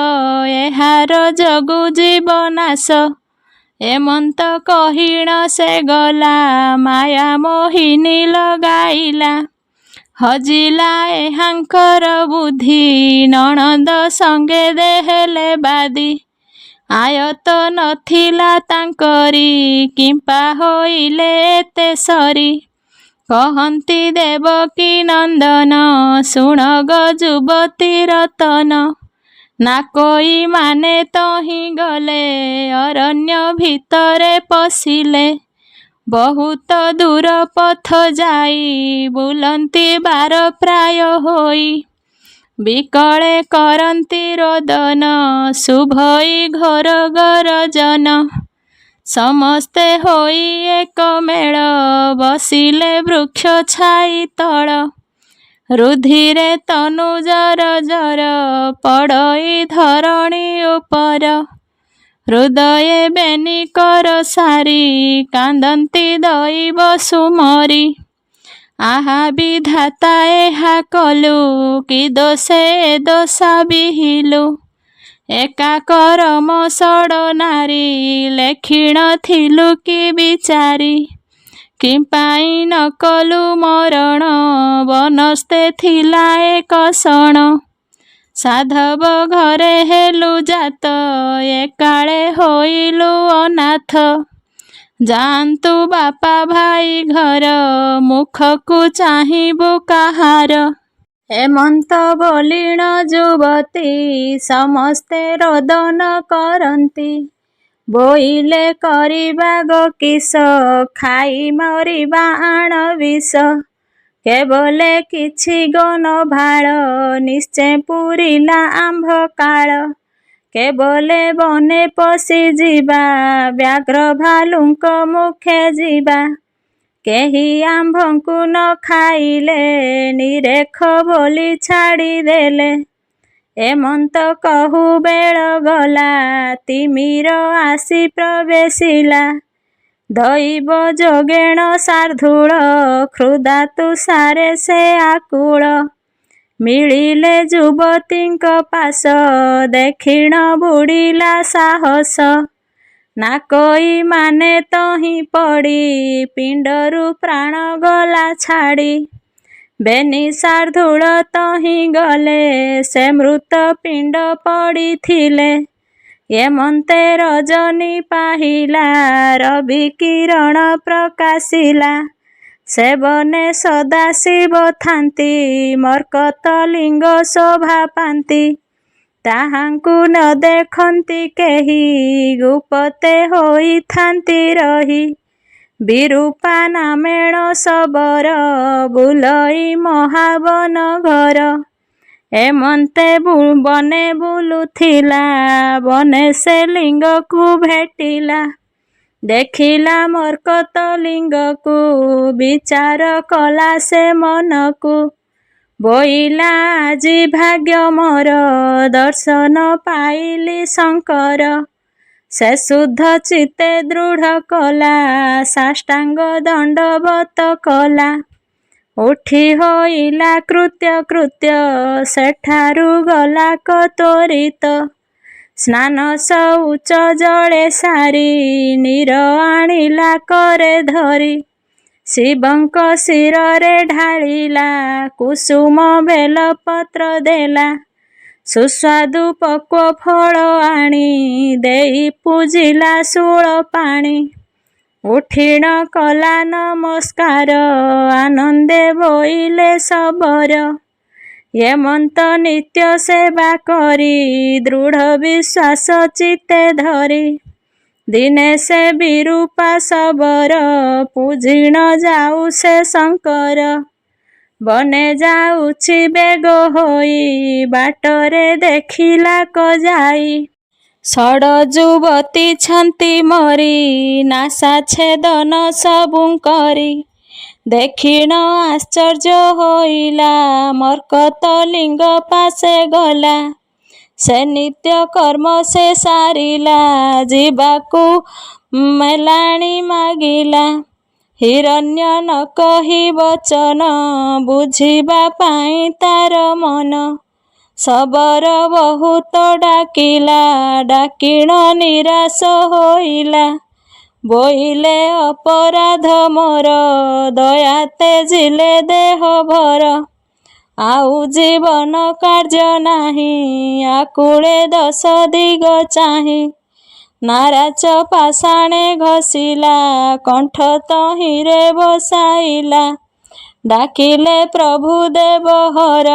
ଏହାର ଯୋଗୁ ଜୀବନାଶ। ଏମନ୍ତ କହିଣ ସେ ଗଲା ମାୟା ମୋହିନୀ ଲଗାଇଲା। ହଜିଲା ଏହାଙ୍କର ବୁଦ୍ଧି ନଣନ୍ଦ ସଙ୍ଗେ ଦେହେଲେ ବାଦି। ଆୟତ ନଥିଲା ତାଙ୍କରି କିମ୍ପା ହୋଇଲେ ଏତେ ସରି। କହନ୍ତି ଦେବକୀ ନନ୍ଦନ ଶୁଣ ଗ ଯୁବତୀ ରତନ। ନାକୋଇ ମାନେ ତହିଁ ଗଲେ ଅରଣ୍ୟ ଭିତରେ ପଶିଲେ। ବହୁତ ଦୂର ପଥ ଯାଇ ବୁଲନ୍ତି ବାର ପ୍ରାୟ ହୋଇ। ବିକଳେ କରନ୍ତି ରୋଦନ ଶୁଭଇ ଘୋର ଗରଜନ। ସମସ୍ତେ ହୋଇ ଏକ ମେଳ ବସିଲେ ବୃକ୍ଷ ଛାଇ ତଳ। ରୁଧିରେ ତନୁ ଜର ଜର ପଡ଼ଇ ଧରଣୀ ଉପର। ହୃଦୟେ ବେନି କର ସାରି କାନ୍ଦନ୍ତି ଦଇବ ସୁମରି। ଆହା ବିଧାତା ଏହା କଲୁ କି ଦୋଷେ ଏ ଦଶା ବିହିଲୁ। ଏକା କରମ ସଡ଼ ନାରୀ ଲେଖିଣ ଥିଲୁ କି ବିଚାରି। କିମ୍ପାଇଁ ନ କଲୁ ମରଣ ବନସ୍ତେ ଥିଲା ଏକ ସଣ। ସାଧବ ଘରେ ହେଲୁ ଜାତ ଏକାଳେ ହୋଇଲୁ ଅନାଥ। ଯାଆନ୍ତୁ ବାପା ଭାଇ ଘର ମୁଖକୁ ଚାହିଁବୁ କାହାର। ହେମନ୍ତ ବୋଲିଣ ଯୁବତୀ ସମସ୍ତେ ରୋଦନ କରନ୍ତି। ବୋଇଲେ କରିବା ଗୋ କିସ ଖାଇ ମରିବା ଆଣ ବିଷ। କେବଲେ କିଛି ଗନ ଭାଳ ନିଶ୍ଚେ ପୁରିଲା ଆମ୍ଭ କାଳ। କେବଲେ ବନେ ପଶି ଯିବା ବ୍ୟାଘ୍ର ଭାଲୁଙ୍କ ମୁଖେ ଯିବା। କେହି ଆମ୍ଭଙ୍କୁ ନ ଖାଇଲେ ନିରେଖ ବୋଲି ଛାଡ଼ିଦେଲେ। ଏମନ୍ତ କହୁ ବେଳ ଗଲା ତିମିର ଆସି ପ୍ରବେଶିଲା। ଦଇବ ଯୋଗେଣ ଶାର୍ଦ୍ଦୂଳ କ୍ଷୁଧା ତୁଷାରେ ସେ ଆକୁଳ। ମିଳିଲେ ଯୁବତୀଙ୍କ ପାଶ ଦେଖିଣ ବୁଡ଼ିଲା ସାହସ। ନାକୋଇ ମାନେ ତହିଁ ପଡ଼ି ପିଣ୍ଡରୁ ପ୍ରାଣ ଗଲା ଛାଡ଼ି। ବେନି ଶାର୍ଦ୍ଦୂଳ ତହିଁ ଗଲେ ସେ ମୃତ ପିଣ୍ଡ ପଡ଼ିଥିଲେ। ଏମନ୍ତେ ରଜନୀ ପାହିଲା ରବି କିରଣ ପ୍ରକାଶିଲା। ସେବନେ ସଦାଶିବ ଥାନ୍ତି ମର୍କତ ଲିଙ୍ଗ ଶୋଭା ପାନ୍ତି। ତାହାଙ୍କୁ ନ ଦେଖନ୍ତି କେହି ଗୁପତେ ହୋଇଥାନ୍ତି ରହି। ବିରୂପା ନାମେଣ ଶବର ବୁଲଇ ମହାବନ ଘର। ଏମନ୍ତେ ବନେ ବୁଲୁଥିଲା ବନେ ସେ ଲିଙ୍ଗକୁ ଭେଟିଲା। ଦେଖିଲା ମର୍କତ ଲିଙ୍ଗକୁ ବିଚାର କଲା ସେ ମନକୁ। ବୋଇଲା ଆଜି ଭାଗ୍ୟ ମୋର ଦର୍ଶନ ପାଇଲି ଶଙ୍କର। ସେ ଶୁଦ୍ଧ ଚିତ୍ତେ ଦୃଢ଼ କଲା ସାଷ୍ଟାଙ୍ଗ ଦଣ୍ଡବତ କଲା। ଉଠି ହୋଇଲା କୃତ୍ୟ କୃତ୍ୟ ସେଠାରୁ ଗଲା ତ୍ୱରିତ। ସ୍ନାନ ଶୌଚ ଜଳେ ସାରି ନୀର ଆଣିଲା କରେ ଧରି। ଶିବଙ୍କ ଶିରରେ ଢାଳିଲା କୁସୁମ ବେଲପତ୍ର ଦେଲା। ସୁସ୍ୱାଦୁ ପକ୍ୱ ଫଳ ଆଣି ଦେଇ ପୂଜିଲା ଶୂଳ ପାଣି। ଉଠିଣ କଲା ନମସ୍କାର ଆନନ୍ଦେ ବୋଇଲେ ଶବର। ଏମନ୍ତ ନିତ୍ୟ ସେବା କରି ଦୃଢ଼ ବିଶ୍ୱାସ ଚିତ୍ତେ ଧରି। ଦିନେ ସେ ବିରୂପା ଶବର ପୂଜିଣ ଯାଉ ସେ ଶଙ୍କର। ବନେ ଯାଉଛି ବେଗ ହୋଇ, ବାଟରେ ଦେଖିଲା କଯାଇ। ଷଡ଼ ଯୁବତୀ ଛନ୍ତି ମରି, ନାସା ଛେଦନ ସବୁ କରି। ଦେଖିଣ ଆଶ୍ଚର୍ଯ୍ୟ ହୋଇଲା, ମର୍କତ ଲିଙ୍ଗ ପାଶେ ଗଲା। ସେ ନିତ୍ୟ କର୍ମ ସେ ସାରିଲା, ଯିବାକୁ ମେଲାଣି ମାଗିଲା। ହିରଣ୍ୟ ନ କହି ବଚନ, ବୁଝିବା ପାଇଁ ତାର ମନ। ଶବର ବହୁତ ଡାକିଲା, ଡାକିଣ ନିରାଶ ହୋଇଲା। ବୋଇଲେ ଅପରାଧ ମୋର, ଦୟା ତେଜିଲେ ଦେହ ଭର। ଆଉ ଜୀବନ କାର୍ଯ୍ୟ ନାହିଁ, ଆକୁଳେ ଦଶ ଦିଗ ଚାହିଁ। ନାରାଜ ପାଷାଣେ ଘଷିଲା, କଣ୍ଠ ତହିଁରେ ବସାଇଲା। ଡାକିଲେ ପ୍ରଭୁ ଦେବ ହର,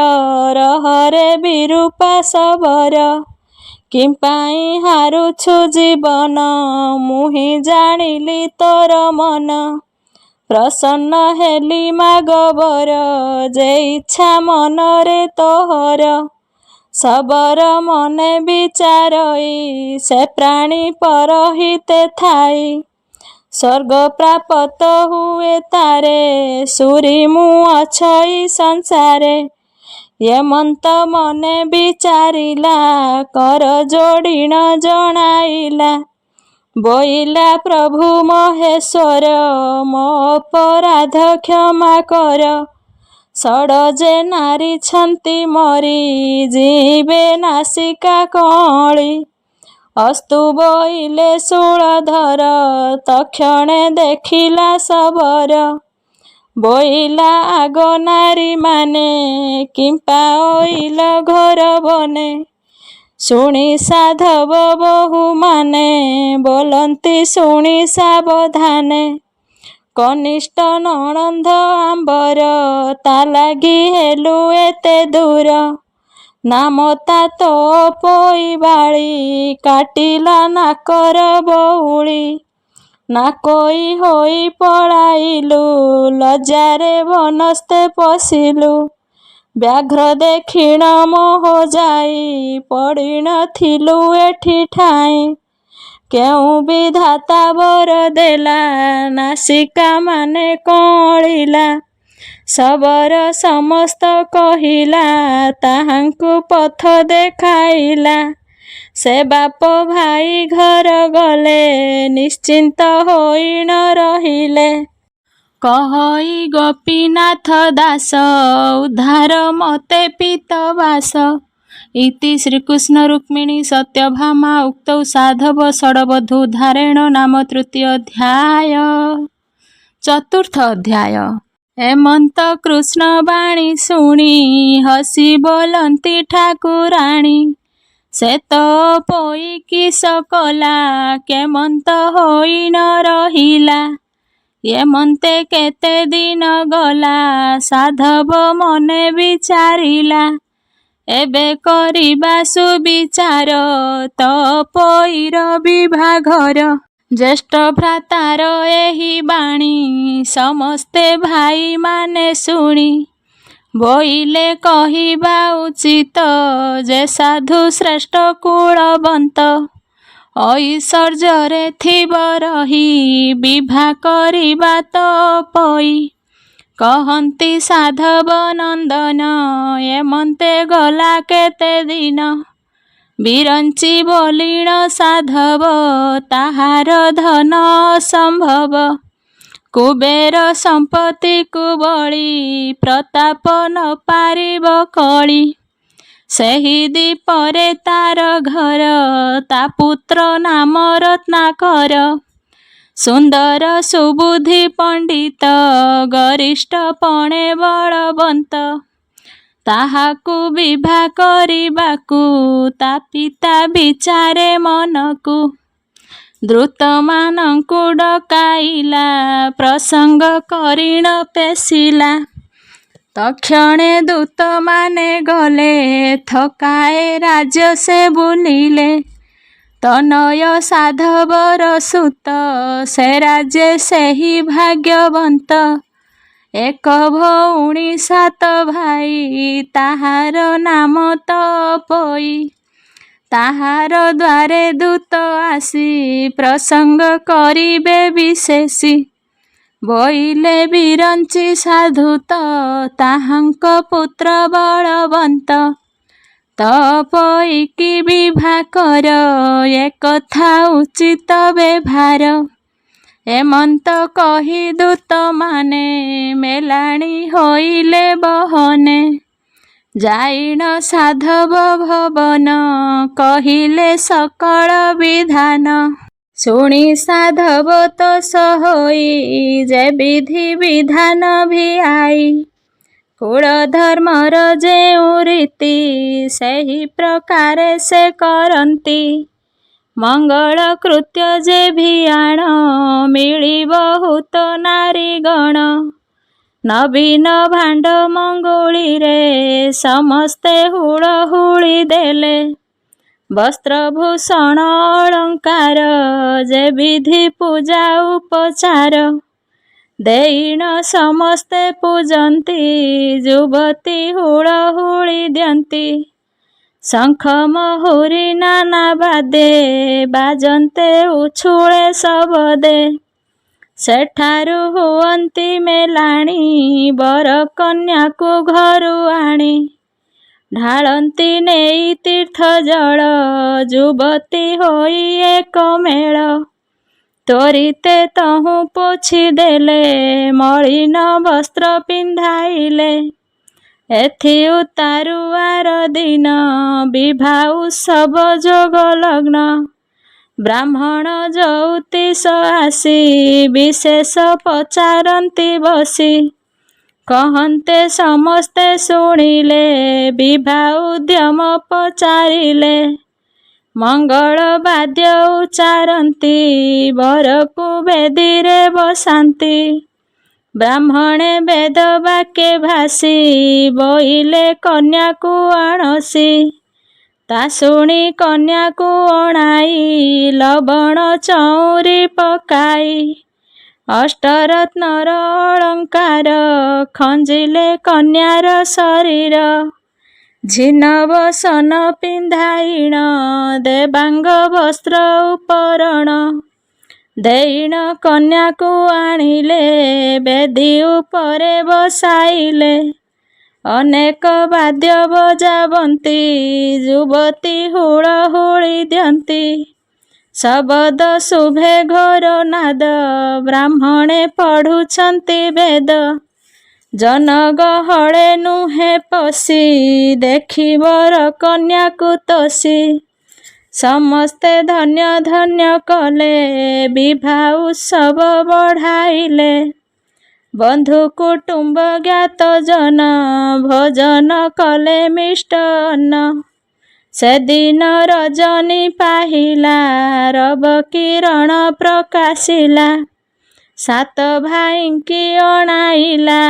ରହରେ ବିରୂପା ଶବର। କିମ୍ପାଇଁ ହାରୁଛୁ ଜୀବନ, ମୁହିଁ ଜାଣିଲି ତୋର ମନ। ପ୍ରସନ୍ନ ହେଲି ମାଗବର, ଯେ ଇଚ୍ଛା ମନରେ ତୋହର। ଶବର ମନେ ବିଚାରଇ, ସେ ପ୍ରାଣୀ ପରହିତେ ଥାଇ। ସ୍ୱର୍ଗ ପ୍ରାପତ ହୁଏ ତାରେ, ସୁରି ମୁଁ ଅଛଇ ସଂସାରେ। ଏମନ୍ତ ମନେ ବିଚାରିଲା, କର ଯୋଡ଼ିଣ ଜଣାଇଲା। ବୋଇଲା ପ୍ରଭୁ ମହେଶ୍ୱର, ମୋ ଅପରାଧ କ୍ଷମା କର। ଷଡ଼ ଯେ ନାରିଛନ୍ତି ମରି, ଯିବେ ନାସିକା କଅଁଳି। ଅସ୍ତୁ ବୋଇଲେ ଶୂଳଧର, ତକ୍ଷଣେ ଦେଖିଲା ଶବର। ବୋଇଲା ଆଗ ନାରୀମାନେ, କିମ୍ପା ଅଇଲ ଘୋର ବନେ। ଶୁଣି ସାଧବ ବହୁମାନେ, ବୋଲନ୍ତି ଶୁଣି ସାବଧାନେ। କନିଷ୍ଠ ନଣନ୍ଦ ଆମ୍ବର, ତା ଲାଗି ହେଲୁ ଏତେ ଦୂର। ନାମ ତା ତୋ ପୋଇ ବାଳି, କାଟିଲା ନାକର ବଉଳି। ନାକୋଇ ହୋଇ ପଳାଇଲୁ, ଲଜ୍ଜାରେ ବନସ୍ତେ ପଶିଲୁ। ବ୍ୟାଘ୍ର ଦେଖିଣ ମୋହ ଯାଇ, ପଡ଼ିନଥିଲୁ ଏଠି ଠାଇଁ। କେଉଁ ବିଧାତା ବର ଦେଲା, ନାସିକା ମାନେ କଅଁଳିଲା। ଶବର ସମସ୍ତ କହିଲା, ତାହାଙ୍କୁ ପଥ ଦେଖାଇଲା। ସେ ବାପ ଭାଇ ଘର ଗଲେ, ନିଶ୍ଚିନ୍ତ ହୋଇ ନ ରହିଲେ। କହଇ ଗୋପୀନାଥ ଦାସ, ଉଦ୍ଧାର ମତେ ପୀତବାସ। ଇତି ଶ୍ରୀକୃଷ୍ଣ ରୁକ୍ମିଣୀ ସତ୍ୟଭାମା ଉକ୍ତୌ ସାଧବ ଷଡ଼ବଧୂ ଉଦ୍ଧାରେଣ ନାମ ତୃତୀୟ ଅଧ୍ୟାୟ। ଚତୁର୍ଥ ଅଧ୍ୟାୟ। ଏମନ୍ତ କୃଷ୍ଣ ବାଣୀ ଶୁଣି, ହସି ବୋଲନ୍ତି ଠାକୁରାଣୀ। ସେ ତ ପୋଇ କିସ କଲା, କେମନ୍ତ ହୋଇ ନ ରହିଲା। ଏମନ୍ତେ କେତେ ଦିନ ଗଲା, ସାଧବ ମନେ ବିଚାରିଲା। ଏବେ କରିବା ସୁବିଚାର, ତ ପୋଇର ବିଭାଘର। ଜ୍ୟେଷ୍ଠ ଭ୍ରାତାର ଏହି ବାଣୀ, ସମସ୍ତେ ଭାଇମାନେ ଶୁଣି। ବୋଇଲେ କହିବା ଉଚିତ, ଯେ ସାଧୁ ଶ୍ରେଷ୍ଠ କୁଳବନ୍ତ। ଐଶ୍ୱର୍ଯ୍ୟରେ ଥିବ ରହି, ବିଭା କରିବା ତ ପୋଇ। କହନ୍ତି ସାଧବ ନନ୍ଦନ, ଏମନ୍ତେ ଗଲା କେତେ ଦିନ। ବିରଞ୍ଚି ବୋଲିଣ ସାଧବ, ତାହାର ଧନ ଅସମ୍ଭବ। କୁବେର ସମ୍ପତ୍ତିକୁ ବଳି, ପ୍ରତାପ ନ ପାରିବ କଳି। ସେହି ଦ୍ୱୀପରେ ତାର ଘର, ତା ପୁତ୍ର ନାମ ରତ୍ନାକର। ସୁନ୍ଦର ସୁବୁଦ୍ଧି ପଣ୍ଡିତ, ଗରିଷ୍ଠ ପଣେ ବଳବନ୍ତ। ତାହାକୁ ବିଭା କରିବାକୁ, ତା ପିତା ବିଚାରେ ମନକୁ। ଦୂତମାନଙ୍କୁ ଡକାଇଲା, ପ୍ରସଙ୍ଗ କରିଣ ପେଶିଲା। ତକ୍ଷଣେ ଦୂତମାନେ ଗଲେ, ଥକାଏ ରାଜ୍ୟ ସେ ବୁଲିଲେ। ତନୟ ସାଧବର ସୁତ, ସେ ରାଜ୍ୟେ ସେହି ଭାଗ୍ୟବନ୍ତ। ଏକ ଭଉଣୀ ସାତ ଭାଇ, ତାହାର ନାମ ତପୋଇ। ତାହାର ଦ୍ୱାରେ ଦୂତ ଆସି, ପ୍ରସଙ୍ଗ କରିବେ ବିଶେଷୀ। ବୋଇଲେ ବିରଞ୍ଚି ସାଧୁତ, ତାହାଙ୍କ ପୁତ୍ର ବଳବନ୍ତ। ତପୋଇକି ବିଭା କର, ଏକଥା ଉଚିତ ବ୍ୟବହାର। ଏମନ୍ତ କହି ଦୂତମାନେ, ମେଲାଣି ହୋଇଲେ ବହନେ। ଯାଇଣ ସାଧବ ଭବନ, କହିଲେ ସକଳ ବିଧାନ। ଶୁଣି ସାଧବ ତୋଷ ହୋଇ, ଯେ ବିଧି ବିଧାନ ଭିଆଇ। କୁଳ ଧର୍ମର ଯେଉଁ ରୀତି, ସେହି ପ୍ରକାରେ ସେ କରନ୍ତି। ମଙ୍ଗଳ କୃତ୍ୟ ଯେ ଭିଆଣ, ମିଳିବ ହୁତ ନାରୀଗଣ। ନବୀନ ଭାଣ୍ଡ ମଙ୍ଗୁଳିରେ, ସମସ୍ତେ ହୁଳହୁଳି ଦେଲେ। ବସ୍ତ୍ରଭୂଷଣ ଅଳଙ୍କାର, ଯେ ବିଧି ପୂଜା ଉପଚାର। ଦେଇଣ ସମସ୍ତେ ପୂଜନ୍ତି, ଯୁବତୀ ହୁଳହୁଳି ଦିଅନ୍ତି। ଶଙ୍ଖ ମହୁରୀ ନାନା ବାଦେ, ବାଜନ୍ତେ ଉଛୁଳେ ଶବଦେ। ସେଠାରୁ ହୁଅନ୍ତି ମେଲାଣି, ବର କନ୍ୟାକୁ ଘରୁ ଆଣି। ଢାଳନ୍ତି ନେଇ ତୀର୍ଥ ଜଳ, ଯୁବତୀ ହୋଇ ଏକ ମେଳ। ତ୍ୱରିତେ ତହୁଁ ପୋଛି ଦେଲେ, ମଳିନ ବସ୍ତ୍ର ପିନ୍ଧାଇଲେ। ଏଥି ଉତ୍ତାରୁ ଆର ଦିନ, ବିଭା ଉତ୍ସବ ଯୋଗ ଲଗ୍ନ। ବ୍ରାହ୍ମଣ ଜ୍ୟୋତିଷ ଆସି, ବିଶେଷ ପଚାରନ୍ତି ବସି। କହନ୍ତେ ସମସ୍ତେ ଶୁଣିଲେ, ବିଭା ଉଦ୍ୟମ ପଚାରିଲେ। ମଙ୍ଗଳ ବାଦ୍ୟ ଉଚ୍ଚାରନ୍ତି, ବରକୁ ବେଦୀରେ ବସାନ୍ତି। ବ୍ରାହ୍ମଣେ ବେଦ ବାକ୍ୟେ ଭାସି, ବୋଇଲେ କନ୍ୟାକୁ ଆଣସି। ତା ଶୁଣି କନ୍ୟାକୁ ଅଣାଇ, ଲବଣ ଚଉଁରୀ ପକାଇ। ଅଷ୍ଟରତ୍ନର ଅଳଙ୍କାର, ଖଞ୍ଜିଲେ କନ୍ୟାର ଶରୀର। ଝିନବସନ ପିନ୍ଧାଇଣ, ଦେବାଙ୍ଗ ବସ୍ତ୍ର ଉପରଣ। ଦେଇଣ କନ୍ୟାକୁ ଆଣିଲେ, ବେଦୀ ଉପରେ ବସାଇଲେ। ଅନେକ ବାଦ୍ୟ ବଜାବନ୍ତି, ଯୁବତୀ ହୁଳହୁଳି ଦିଅନ୍ତି। ଶବଦ ଶୁଭେ ଘୋର ନାଦ, ବ୍ରାହ୍ମଣେ ପଢୁଛନ୍ତି ବେଦ। ଜନଗହଳେ ନୁହେଁ ପଶି, ଦେଖି ବର କନ୍ୟାକୁ ତୋଷି। ସମସ୍ତେ ଧନ୍ୟ ଧନ୍ୟ କଲେ, ବିଭା ଉତ୍ସବ ବଢ଼ାଇଲେ। ବନ୍ଧୁ କୁଟୁମ୍ବ ଜ୍ଞାତ ଜନ, ଭୋଜନ କଲେ ମିଷ୍ଟାନ୍ନ। ସେଦିନ ରଜନୀ ପାହିଲା, ରବ କିରଣ ପ୍ରକାଶିଲା। ସାତ ଭାଇଙ୍କି ଅଣାଇଲା,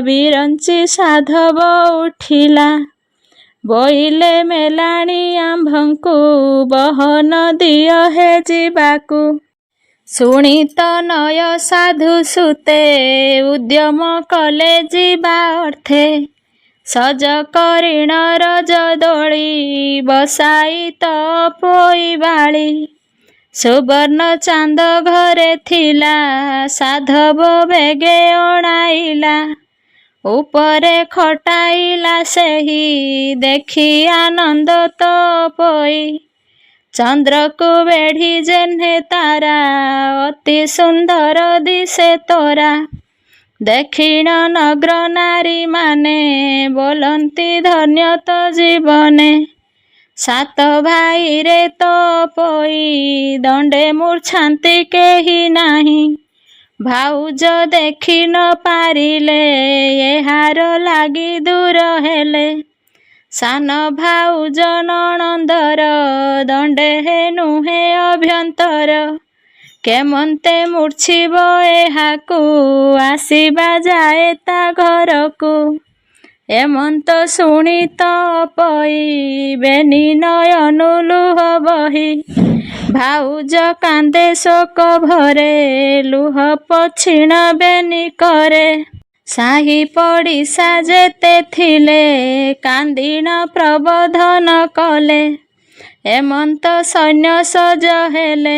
ବିରଞ୍ଚି ସାଧବ ଉଠିଲା। ବୋଇଲେ ମେଲାଣି ଆମ୍ଭଙ୍କୁ, ବହନ ଦିଅ ହେ ଯିବାକୁ। ଶୁଣି ତନୟ ସାଧୁ ସୁତେ, ଉଦ୍ୟମ କଲେ ଯିବା ଅର୍ଥେ। ସଜ କରିଣ ରଜ ଦୋଳି, ବସାଇ ତପୋଇ ବାଳି। ସୁବର୍ଣ୍ଣ ଚାନ୍ଦ ଘରେ ଥିଲା, ସାଧବ ବେଗେ ଅଣାଇଲା। ଉପରେ ଖଟାଇଲା ସେହି, ଦେଖି ଆନନ୍ଦ ତପୋଇ। ଚନ୍ଦ୍ରକୁ ବେଢ଼ି ଯେହ୍ନେ ତାରା, ଅତି ସୁନ୍ଦର ଦିଶେ ତୋରା। ଦକ୍ଷିଣ ନଗ୍ର ନାରୀମାନେ, ବୋଲନ୍ତି ଧନ୍ୟ ତୋ ଜୀବନେ। ସାତ ଭାଇରେ ତପୋଇ, ଦଣ୍ଡେ ମୂର୍ଚ୍ଛାନ୍ତି କେହି ନାହିଁ। ଭାଉଜ ଦେଖି ନ ପାରିଲେ, ଏହାର ଲାଗି ଦୂର ହେଲେ। ସାନ ଭାଉଜ ନଣନ୍ଦର, ଦଣ୍ଡେ ହେ ନୁହେଁ ଅଭ୍ୟନ୍ତର। କେମନ୍ତେ ମୂର୍ଚ୍ଛିବ ଏହାକୁ, ଆସିବା ଯାଏ ତା ଘରକୁ। ଏମନ୍ତ ଶୁଣି ତପୋଇ, ବେନି ନୟନୁ ଲୁହ ବହି। ଭାଉଜ କାନ୍ଦେ ଶୋକ ଭରେ, ଲୁହ ପୋଛିଣ ବେନି କରେ। ସାହି ପଡ଼ିଶା ଯେତେ ଥିଲେ କାନ୍ଦିଣ ପ୍ରବୋଧନ କଲେ। ଏମନ୍ତ ସୈନ୍ୟ ସଜ ହେଲେ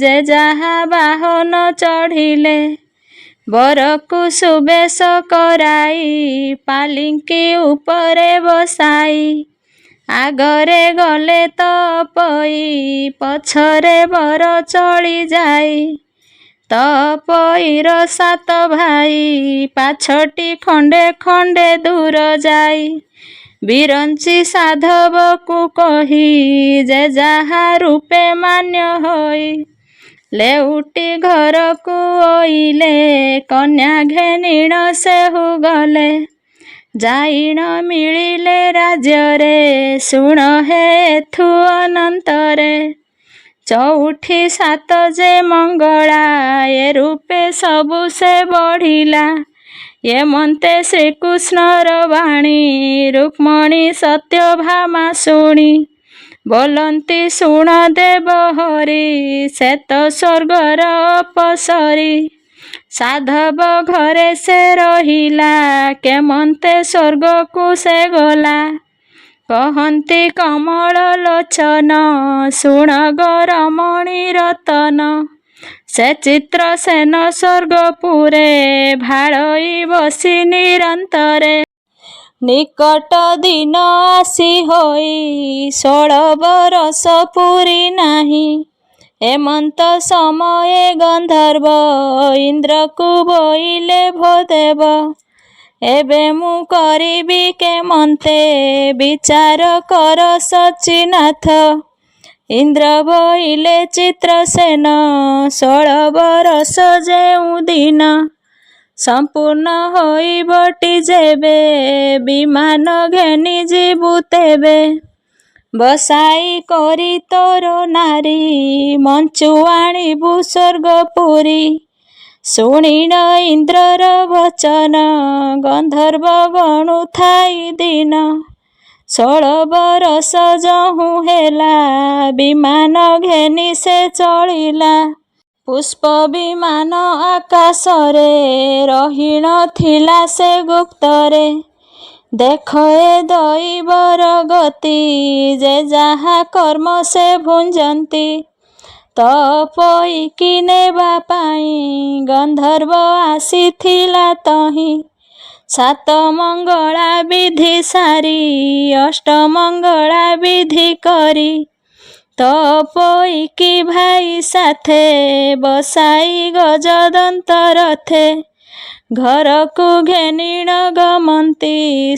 ଯେ ଯାହା ବାହନ ଚଢ଼ିଲେ। ବରକୁ ସୁବେଶ କରାଇ ପାଲିଙ୍କି ଉପରେ ବସାଇ। ଆଗରେ ଗଲେ ତ ପଇ ପଛରେ ବର ଚଳି ଯାଇ। ତ ପଇର 7 ଭାଇ ପାଛଟି ଖଣ୍ଡେ ଖଣ୍ଡେ ଦୂର ଯାଇ। ବିରଞ୍ଚି ସାଧବକୁ କହି ଯେ ଯାହା ରୂପେ ମାନ୍ୟ ହୋଇ। ଲେଉଟି ଘରକୁ ଅଇଲେ କନ୍ୟା ଘେନିଣ ସେହୁ ଗଲେ। ଯାଇଣ ମିଳିଲେ ରାଜ୍ୟରେ ଶୁଣ ହେ ଏଥୁ ଅନନ୍ତରେ। ଚଉଠି 7 ଯେ ମଙ୍ଗଳା ଏ ରୂପେ ସବୁ ସେ ବଢ଼ିଲା। ଏମନ୍ତେ ଶ୍ରୀକୃଷ୍ଣର ବାଣୀ ରୁକ୍ମଣୀ ସତ୍ୟଭାମା ଶୁଣି। ବୋଲନ୍ତି ଶୁଣ ଦେବ ହରି ସେ ତ ସ୍ୱର୍ଗର ଅପସରି। ସାଧବ ଘରେ ସେ ରହିଲା କେମନ୍ତେ ସ୍ୱର୍ଗକୁ ସେ ଗଲା। କହନ୍ତି କମଳ ଲୋଚନ ଶୁଣ ଗୋ ରମଣୀ ରତନ। ସେ ଚିତ୍ରସେନ ସ୍ୱର୍ଗପୁରେ ଭାଳଇ ବସି ନିରନ୍ତରେ। ନିକଟ ଦିନ ଆସି ହୋଇ 16 ବରଷ ପୁରି ନାହିଁ। ଏମନ୍ତ ସମୟେ ଗନ୍ଧର୍ବ ଇନ୍ଦ୍ରକୁ ବୋଇଲେ ଭୋଦେବ। ଏବେ ମୁଁ କରିବି କେମନ୍ତେ ବିଚାର କର ସଚିନାଥ। ଇନ୍ଦ୍ର ବୋଇଲେ ଚିତ୍ରସେନ 16 ବରଷ ଯେଉଁ ଦିନ। ସମ୍ପୂର୍ଣ୍ଣ ହୋଇବଟି ଯେବେ ବିମାନ ଘେନି ଯିବୁ ତେବେ। ବସାଇ କରି ତୋର ନାରୀ ମଞ୍ଚୁ ଆଣିବୁ ସ୍ୱର୍ଗପୁରୀ। ଶୁଣିଣ ଇନ୍ଦ୍ରର ବଚନ ଗନ୍ଧର୍ବ ଗଣୁଥାଇ ଦିନ। 16 ବରଷ ଯହୁଁ ହେଲା ବିମାନ ଘେନି ସେ ଚଳିଲା। ପୁଷ୍ପ ବିମାନ ଆକାଶରେ ରହିଣ ଥିଲା ସେ ଗୁପ୍ତରେ। ଦେଖ ଏ ଦଇବର ଗତି ଯେ ଯାହା କର୍ମ ସେ ଭୁଞ୍ଜନ୍ତି। ତ ପଇକି ନେବା ପାଇଁ ଗନ୍ଧର୍ବ ଆସିଥିଲା ତହିଁ। 7 ମଙ୍ଗଳା ବିଧି ସାରି 8 ମଙ୍ଗଳା ବିଧି କରି। ତ ପଇକି ଭାଇ ସାଥେ ବସାଇ ଗଜଦନ୍ତ ରଥେ। ଘରକୁ ଘେନିଣ ଗମନ୍ତି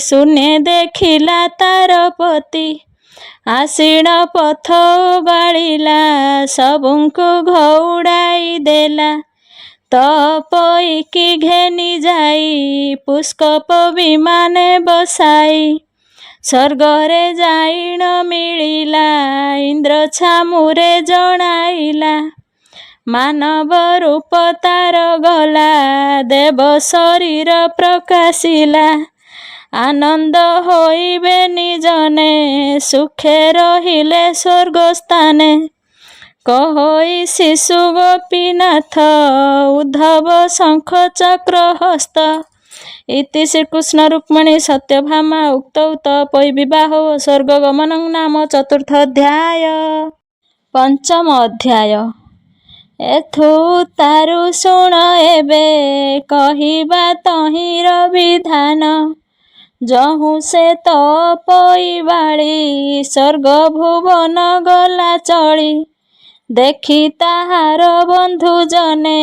ଶୂନ୍ୟେ ଦେଖିଲା ତାର ପତି। ଆଷିଣ ପଥ ଓଗାଳିଲା ସବୁଙ୍କୁ ଘଉଡ଼ାଇ ଦେଲା। ତ ପଇକି ଘେନି ଯାଇ ପୁଷ୍କପ ବିମାନେ ବସାଇ। ସ୍ୱର୍ଗରେ ଯାଇଣ ମିଳିଲା ଇନ୍ଦ୍ର ଛାମୁରେ ଜଣାଇଲା। ମାନବ ରୂପ ତାର ଗଲା ଦେବ ଶରୀର ପ୍ରକାଶିଲା। ଆନନ୍ଦ ହୋଇବେ ନିଜନେ ସୁଖେ ରହିଲେ ସ୍ୱର୍ଗସ୍ଥାନେ। କହୋଇ ଶିଶୁ ଗୋପୀନାଥ ଉଦ୍ଧବ ଶଙ୍ଖ ଚକ୍ର ହସ୍ତ। ଇତି ଶ୍ରୀକୃଷ୍ଣ ରୁକ୍ମଣୀ ସତ୍ୟଭାମା ଉକ୍ତୌ ତପୋଇ ବିବାହ ସ୍ୱର୍ଗ ଗମନଂ ନାମ 4ଥ ଅଧ୍ୟାୟ। ପଞ୍ଚମ ଅଧ୍ୟାୟ। ଏଥୁ ତାରୁ ଶୁଣ ଏବେ କହିବା ତହିଁର ବିଧାନ। ଯହୁଁ ସେ ତପୋଇ ବାଳି ସ୍ୱର୍ଗ ଭୁବନ ଗଲା ଚଳି। ଦେଖି ତାହାର ବନ୍ଧୁ ଜନେ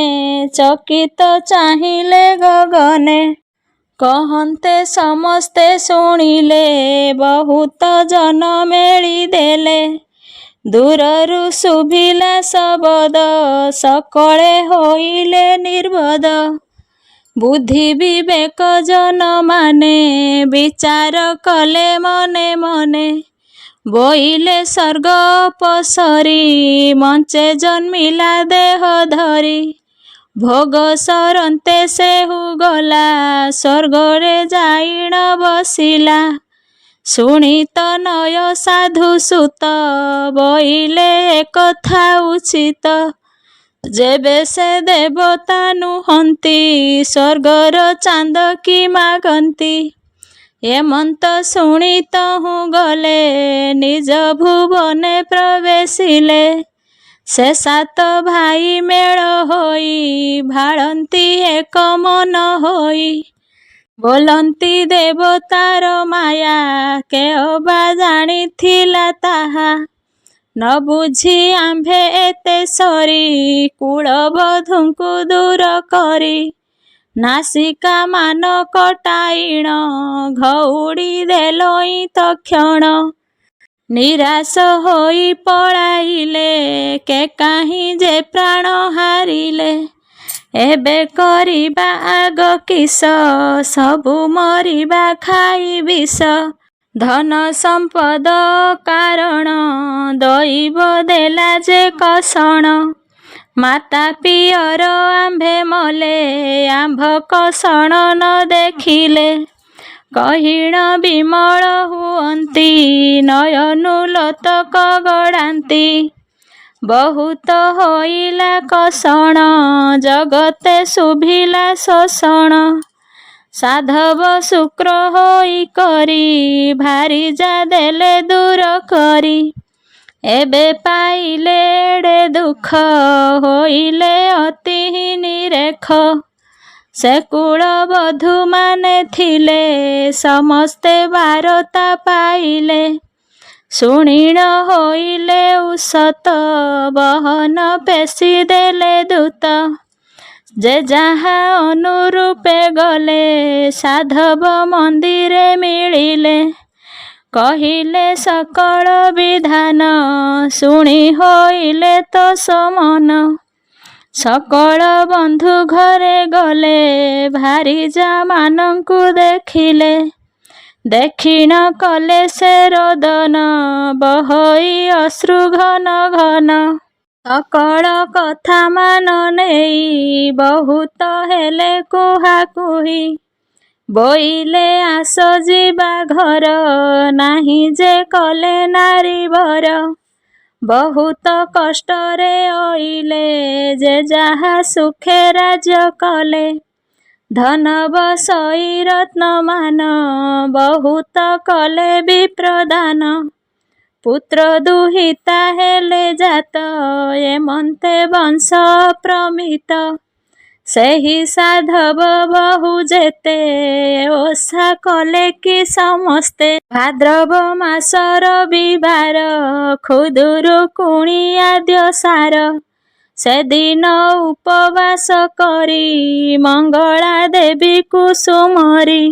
ଚକିତ ଚାହିଁଲେ ଗଗନେ। କହନ୍ତେ ସମସ୍ତେ ଶୁଣିଲେ ବହୁତ ଜନ ମେଳି ଦେଲେ। ଦୂରରୁ ଶୁଭିଲା ଶବଦ ସକଳେ ହୋଇଲେ ନିର୍ବୋଧ। ବୁଦ୍ଧି ବିବେକ ଜନମାନେ ବିଚାର କଲେ ମନେ ମନେ। ବୋଇଲେ ସ୍ୱର୍ଗ ଅପସରି ମଞ୍ଚେ ଜନ୍ମିଲା ଦେହ ଧରି। ଭୋଗ ସରନ୍ତେ ସେହୁ ଗଲା ସ୍ୱର୍ଗରେ ଯାଇଣ ବସିଲା। ଶୁଣି ତନୟ ସାଧୁ ସୁତ ବୋଇଲେ ଏକଥା ଉଚିତ। ଯେବେ ସେ ଦେବତା ନୁହନ୍ତି ସ୍ୱର୍ଗର ଚାନ୍ଦ କି ମାଗନ୍ତି। ଏମନ୍ତ ଶୁଣି ତହୁଁ ଗଲେ ନିଜ ଭୁବନେ ପ୍ରବେଶିଲେ। ସେ ସାତ ଭାଇ ମେଳ ହୋଇ ଭାଳନ୍ତି ଏକ ମନ ହୋଇ। ବୋଲନ୍ତି ଦେବତାର ମାୟା କେଅବା ଜାଣିଥିଲା ତାହା। ନ ବୁଝି ଆମ୍ଭେ ଏତେ ସରି କୁଳବଧୂଙ୍କୁ ଦୂର କରି। ନାସିକା ମାନ କଟାଇଣ ଘଉଡ଼ି ଦେଲୋଇଁ ତକ୍ଷଣ। ନିରାଶ ହୋଇ ପଳାଇଲେ କେ କାହିଁ ଯେ ପ୍ରାଣ ହାରିଲେ। ଏବେ କରିବା ଆଗ କିସ ସବୁ ମରିବା ଖାଇ ବିଷ। ଧନ ସମ୍ପଦ କାରଣ ଦଇବ ଦେଲା ଯେ କଷଣ। ମାତା ପିଅର ଆମ୍ଭେ ମଲେ ଆମ୍ଭ କଷଣ ନ ଦେଖିଲେ। କହିଣ ବିମଳ ହୁଅନ୍ତି ନୟନୁ ଲୋତକ ଗଡ଼ାନ୍ତି। ବହୁତ ହୋଇଲା କଷଣ ଜଗତେ ଶୁଭିଲା ଶୋଷଣ। ସାଧବ ଶୁକ୍ର ହୋଇ କରି ଭାରିଜା ଦେଲେ ଦୂର କରି। ଏବେ ପାଇଲେ ଏଡ଼େ ଦୁଃଖ ହୋଇଲେ ଅତି ନିରେଖ। ସେ କୁଳବଧୂମାନେ ଥିଲେ ସମସ୍ତେ ବାରତା ପାଇଲେ। ଶୁଣିଣ ହୋଇଲେ ଉଷତ ବହନ ପେଶି ଦେଲେ ଦୂତ। ଯେ ଯାହା ଅନୁରୂପେ ଗଲେ ସାଧବ ମନ୍ଦିରେ ମିଳିଲେ। କହିଲେ ସକଳ ବିଧାନ ଶୁଣି ହୋଇଲେ ତ ସମନ। ସକଳ ବନ୍ଧୁ ଘରେ ଗଲେ ଭାରିଜା ମାନଙ୍କୁ ଦେଖିଲେ। ଦେଖିଣ କଲେ ସେ ରୋଦନ ବହଇ ଅଶ୍ରୁ ଘନ ଘନ। ସକଳ କଥା ମାନ ନେଇ ବହୁତ ହେଲେ କୁହାକୁହି। ବୋଇଲେ ଆସ ଯିବା ଘର ନାହିଁ ଯେ କଲେ ନାରୀ ବର। ବହୁତ କଷ୍ଟରେ ଅଇଲେ ଯେ ଯାହା ସୁଖେ ରାଜ୍ୟ କଲେ। ଧନ ବସଇ ରତ୍ନମାନ ବହୁତ କଲେ ବିପ୍ରଦାନ। ପୁତ୍ର ଦୁହିତା ହେଲେ ଜାତ ଏମନ୍ତେ ବଂଶ ପ୍ରମିତ। ସେହି ସାଧବ ବହୁ ଯେତେ ଓଷା କଲେ କି ସମସ୍ତେ। ଭାଦ୍ରବ ମାସ ରବିବାର ଖୁଦୁରୁକୁଣି ଆଦ୍ୟସାର। ସେଦିନ ଉପବାସ କରି ମଙ୍ଗଳା ଦେବୀ କୁସୁମରି।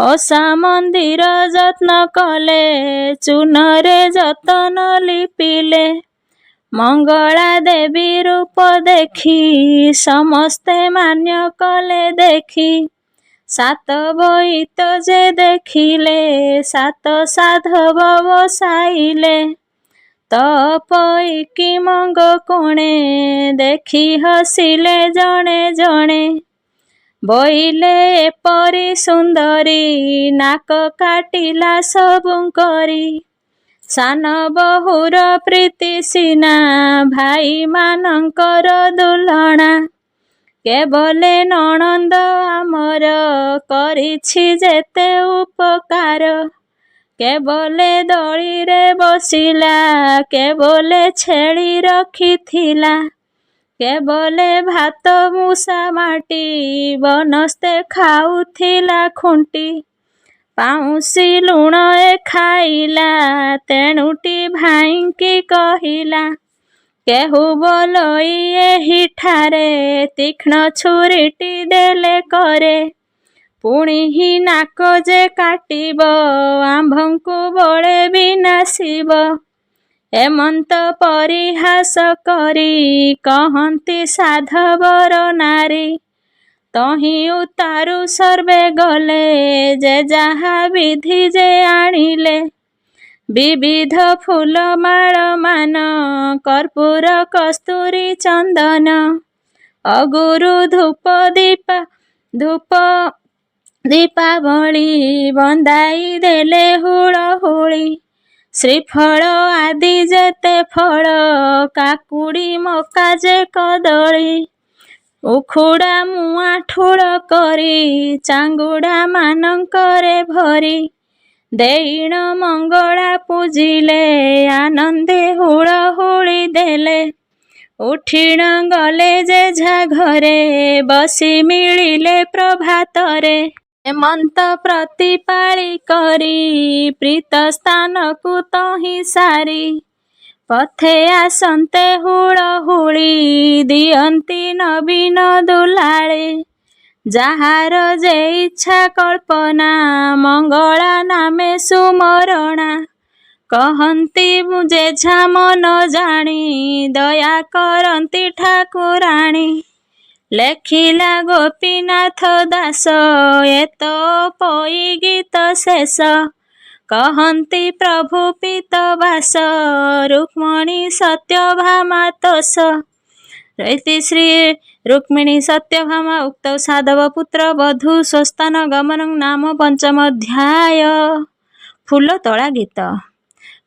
ଓଷା ମନ୍ଦିର ଯତ୍ନ କଲେ ଚୂନରେ ଯତନ ଲିପିଲେ। ମଙ୍ଗଳା ଦେବୀ ରୂପ ଦେଖି ସମସ୍ତେ ମାନ୍ୟ କଲେ ଦେଖି। ସାତ ବୋଇତ ଯେ ଦେଖିଲେ ସାତ ସାଧବ ବସାଇଲେ। ତପୋଇକି ମଙ୍ଗ କୋଣେ ଦେଖି ହସିଲେ ଜଣେ ଜଣେ। ବୋଇଲେ ଏପରି ସୁନ୍ଦରୀ ନାକ କାଟିଲା ସବୁଙ୍କରି। ସାନ ବହୁର ପ୍ରୀତି ସିନା ଭାଇମାନଙ୍କର ଦୁଲଣା। କେବଲେ ନଣନ୍ଦ ଆମର କରିଛି ଯେତେ ଉପକାର। କେବଲେ ଦଳିରେ ବସିଲା କେବଲେ ଛେଳି ରଖିଥିଲା। କେବଲେ ଭାତ ମୂଷା ମାଟି ବନସ୍ତେ ଖାଉଥିଲା ଖୁଣ୍ଟି। ପାଉଁଶି ଲୁଣ ଏ ଖାଇଲା ତେଣୁଟି ଭାଇଙ୍କି କହିଲା। କେହୁ ବୋଲଇ ଏହିଠାରେ ତୀକ୍ଷ୍ଣ ଛୁରୀଟି ଦେଲେ କରେ। ପୁଣିହି ନାକ ଯେ କାଟିବ ଆମ୍ଭଙ୍କୁ ବଳେ ବିନାଶିବ। ଏମନ୍ତ ପରିହାସ କରି କହନ୍ତି ସାଧବର ନାରୀ। ତହିଁ ଉତ୍ତାରୁ ସର୍ବେ ଗଲେ ଯେ ଯାହା ବିଧି ଯେ ଆଣିଲେ। ବିବିଧ ଫୁଲମାଳ ମାନ କର୍ପୂର କସ୍ତୁରୀ ଚନ୍ଦନ। ଅଗୁରୁ ଧୂପ ଦୀପାବଳି ବନ୍ଦାଇ ଦେଲେ ହୁଳହୁଳି। ଶ୍ରୀଫଳ ଆଦି ଯେତେ ଫଳ, କାକୁଡ଼ି ମକା ଯେ କଦଳୀ, ଉଖୁଡ଼ା ମୁଆଁ ଠୁଳ କରି, ଚାଙ୍ଗୁଡ଼ା ମାନଙ୍କରେ ଭରି, ଦେଇଣ ମଙ୍ଗଳା ପୂଜିଲେ, ଆନନ୍ଦେ ହୁଳହୁଳି ଦେଲେ, ଉଠିଣ ଗଲେ ଯେଝା ଘରେ, ବସି ମିଳିଲେ ପ୍ରଭାତରେ, ହେମନ୍ତ ପ୍ରତିପାଳି କରି, ପ୍ରୀତ ସ୍ଥାନକୁ ତହିଁ ସାରି, ପଥେ ଆସନ୍ତେ ହୁଳହୁଳି, ଦିଅନ୍ତି ନବୀନ ଦୁଲାଳେ, ଯାହାର ଯେ ଇଚ୍ଛା କଳ୍ପନା, ମଙ୍ଗଳା ନାମେ ସୁମରଣା, କହନ୍ତି ଯେଝା ମନ ଜାଣି, ଦୟା କରନ୍ତି ଠାକୁରାଣୀ। ଲେଖିଲା ଗୋପୀନାଥ ଦାସ, ଏତ ପଇ ଗୀତ ଶେଷ, କହନ୍ତି ପ୍ରଭୁ ପୀତବାସ, ରୁକ୍ମଣୀ ସତ୍ୟଭାମା ତୋଷ। ଇତି ଶ୍ରୀ ରୁକ୍ମିଣୀ ସତ୍ୟଭାମା ଉକ୍ତ ସାଧବ ପୁତ୍ର ବଧୂ ସ୍ୱସ୍ଥାନ ଗମନଂ ନାମ ପଞ୍ଚମ ଅଧ୍ୟାୟ। ଫୁଲତୋଳା ଗୀତ।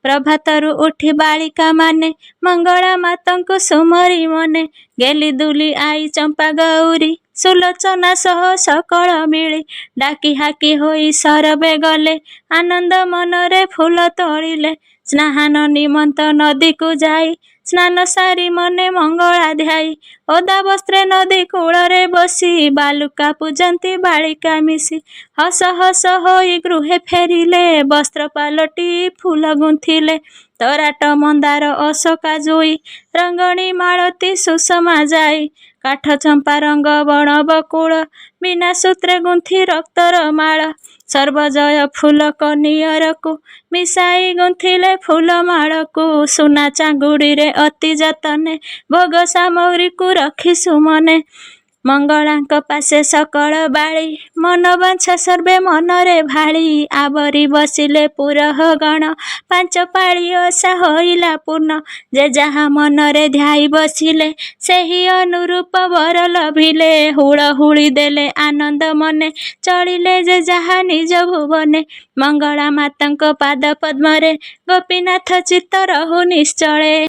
ପ୍ରଭାତରୁ ଉଠି ବାଳିକା ମାନେ, ମଙ୍ଗଳା ମାତାଙ୍କୁ ସୁମରି ମନେ, ଗେଲି ଦୁଲି ଆଇ ଚମ୍ପା ଗୌରୀ, ସୁଲୋଚନା ସହ ସକଳ ମିଳି, ଡାକି ହାକି ହୋଇ ସରବେ ଗଲେ, ଆନନ୍ଦ ମନରେ ଫୁଲ ତୋଳିଲେ, ସ୍ନାହାନ ନିମନ୍ତ ନଦୀକୁ ଯାଇ, ସ୍ନାନ ସାରି ମନେ ମଙ୍ଗଳା ଧ୍ୟାଇ, ଓଦା ବସ୍ତ୍ରେ ନଦୀ କୂଳରେ ବସି, ବାଲୁକା ପୂଜନ୍ତି ବାଳିକା ମିଶି, ହସ ହସ ହୋଇ ଗୃହେ ଫେରିଲେ, ବସ୍ତ୍ର ପାଲଟି ଫୁଲ ଗୁନ୍ଥିଲେ, ତରାଟ ମନ୍ଦାର ଅଶୋକା ଜୁଇ, ରଙ୍ଗଣୀ ମାଳତୀ ସୁଷମା ଯାଇ, କାଠ ଚମ୍ପା ରଙ୍ଗ ବଣ ବକୁଳ, ବିନା ସୂତ୍ରେ ଗୁନ୍ଥି ରକ୍ତର ମାଳ, ସର୍ବଜୟ ଫୁଲ କନିଅରକୁ, ମିଶାଇ ଗୁନ୍ଥିଲେ ଫୁଲ ମାଳକୁ, ସୁନା ଚାଙ୍ଗୁଡିରେ ଅତି ଯତନେ, ଭୋଗ ସାମଗ୍ରୀକୁ ରଖି ସୁମନେ, ମଙ୍ଗଳାଙ୍କ ପାଶେ ସକଳ ବାଳି, ମନବାଞ୍ଛା ସର୍ବେ ମନରେ ଭାଳି, ଆବରି ବସିଲେ ପୁରହ ଗଣ, ପାଞ୍ଚ ପାଳି ଓଷା ହୋଇଲା ପୂର୍ଣ୍ଣ, ଯେ ଯାହା ମନରେ ଧ୍ୟାଇ ବସିଲେ, ସେହି ଅନୁରୂପ ବର ଲଭିଲେ, ହୁଳହୁଳି ଦେଲେ ଆନନ୍ଦ ମନେ, ଚଳିଲେ ଯେ ଯାହା ନିଜ ଭୁବନେ, ମଙ୍ଗଳା ମାତାଙ୍କ ପାଦ ପଦ୍ମରେ, ଗୋପୀନାଥ ଚିତ୍ତ ରହୁ ନିଶ୍ଚଳେ।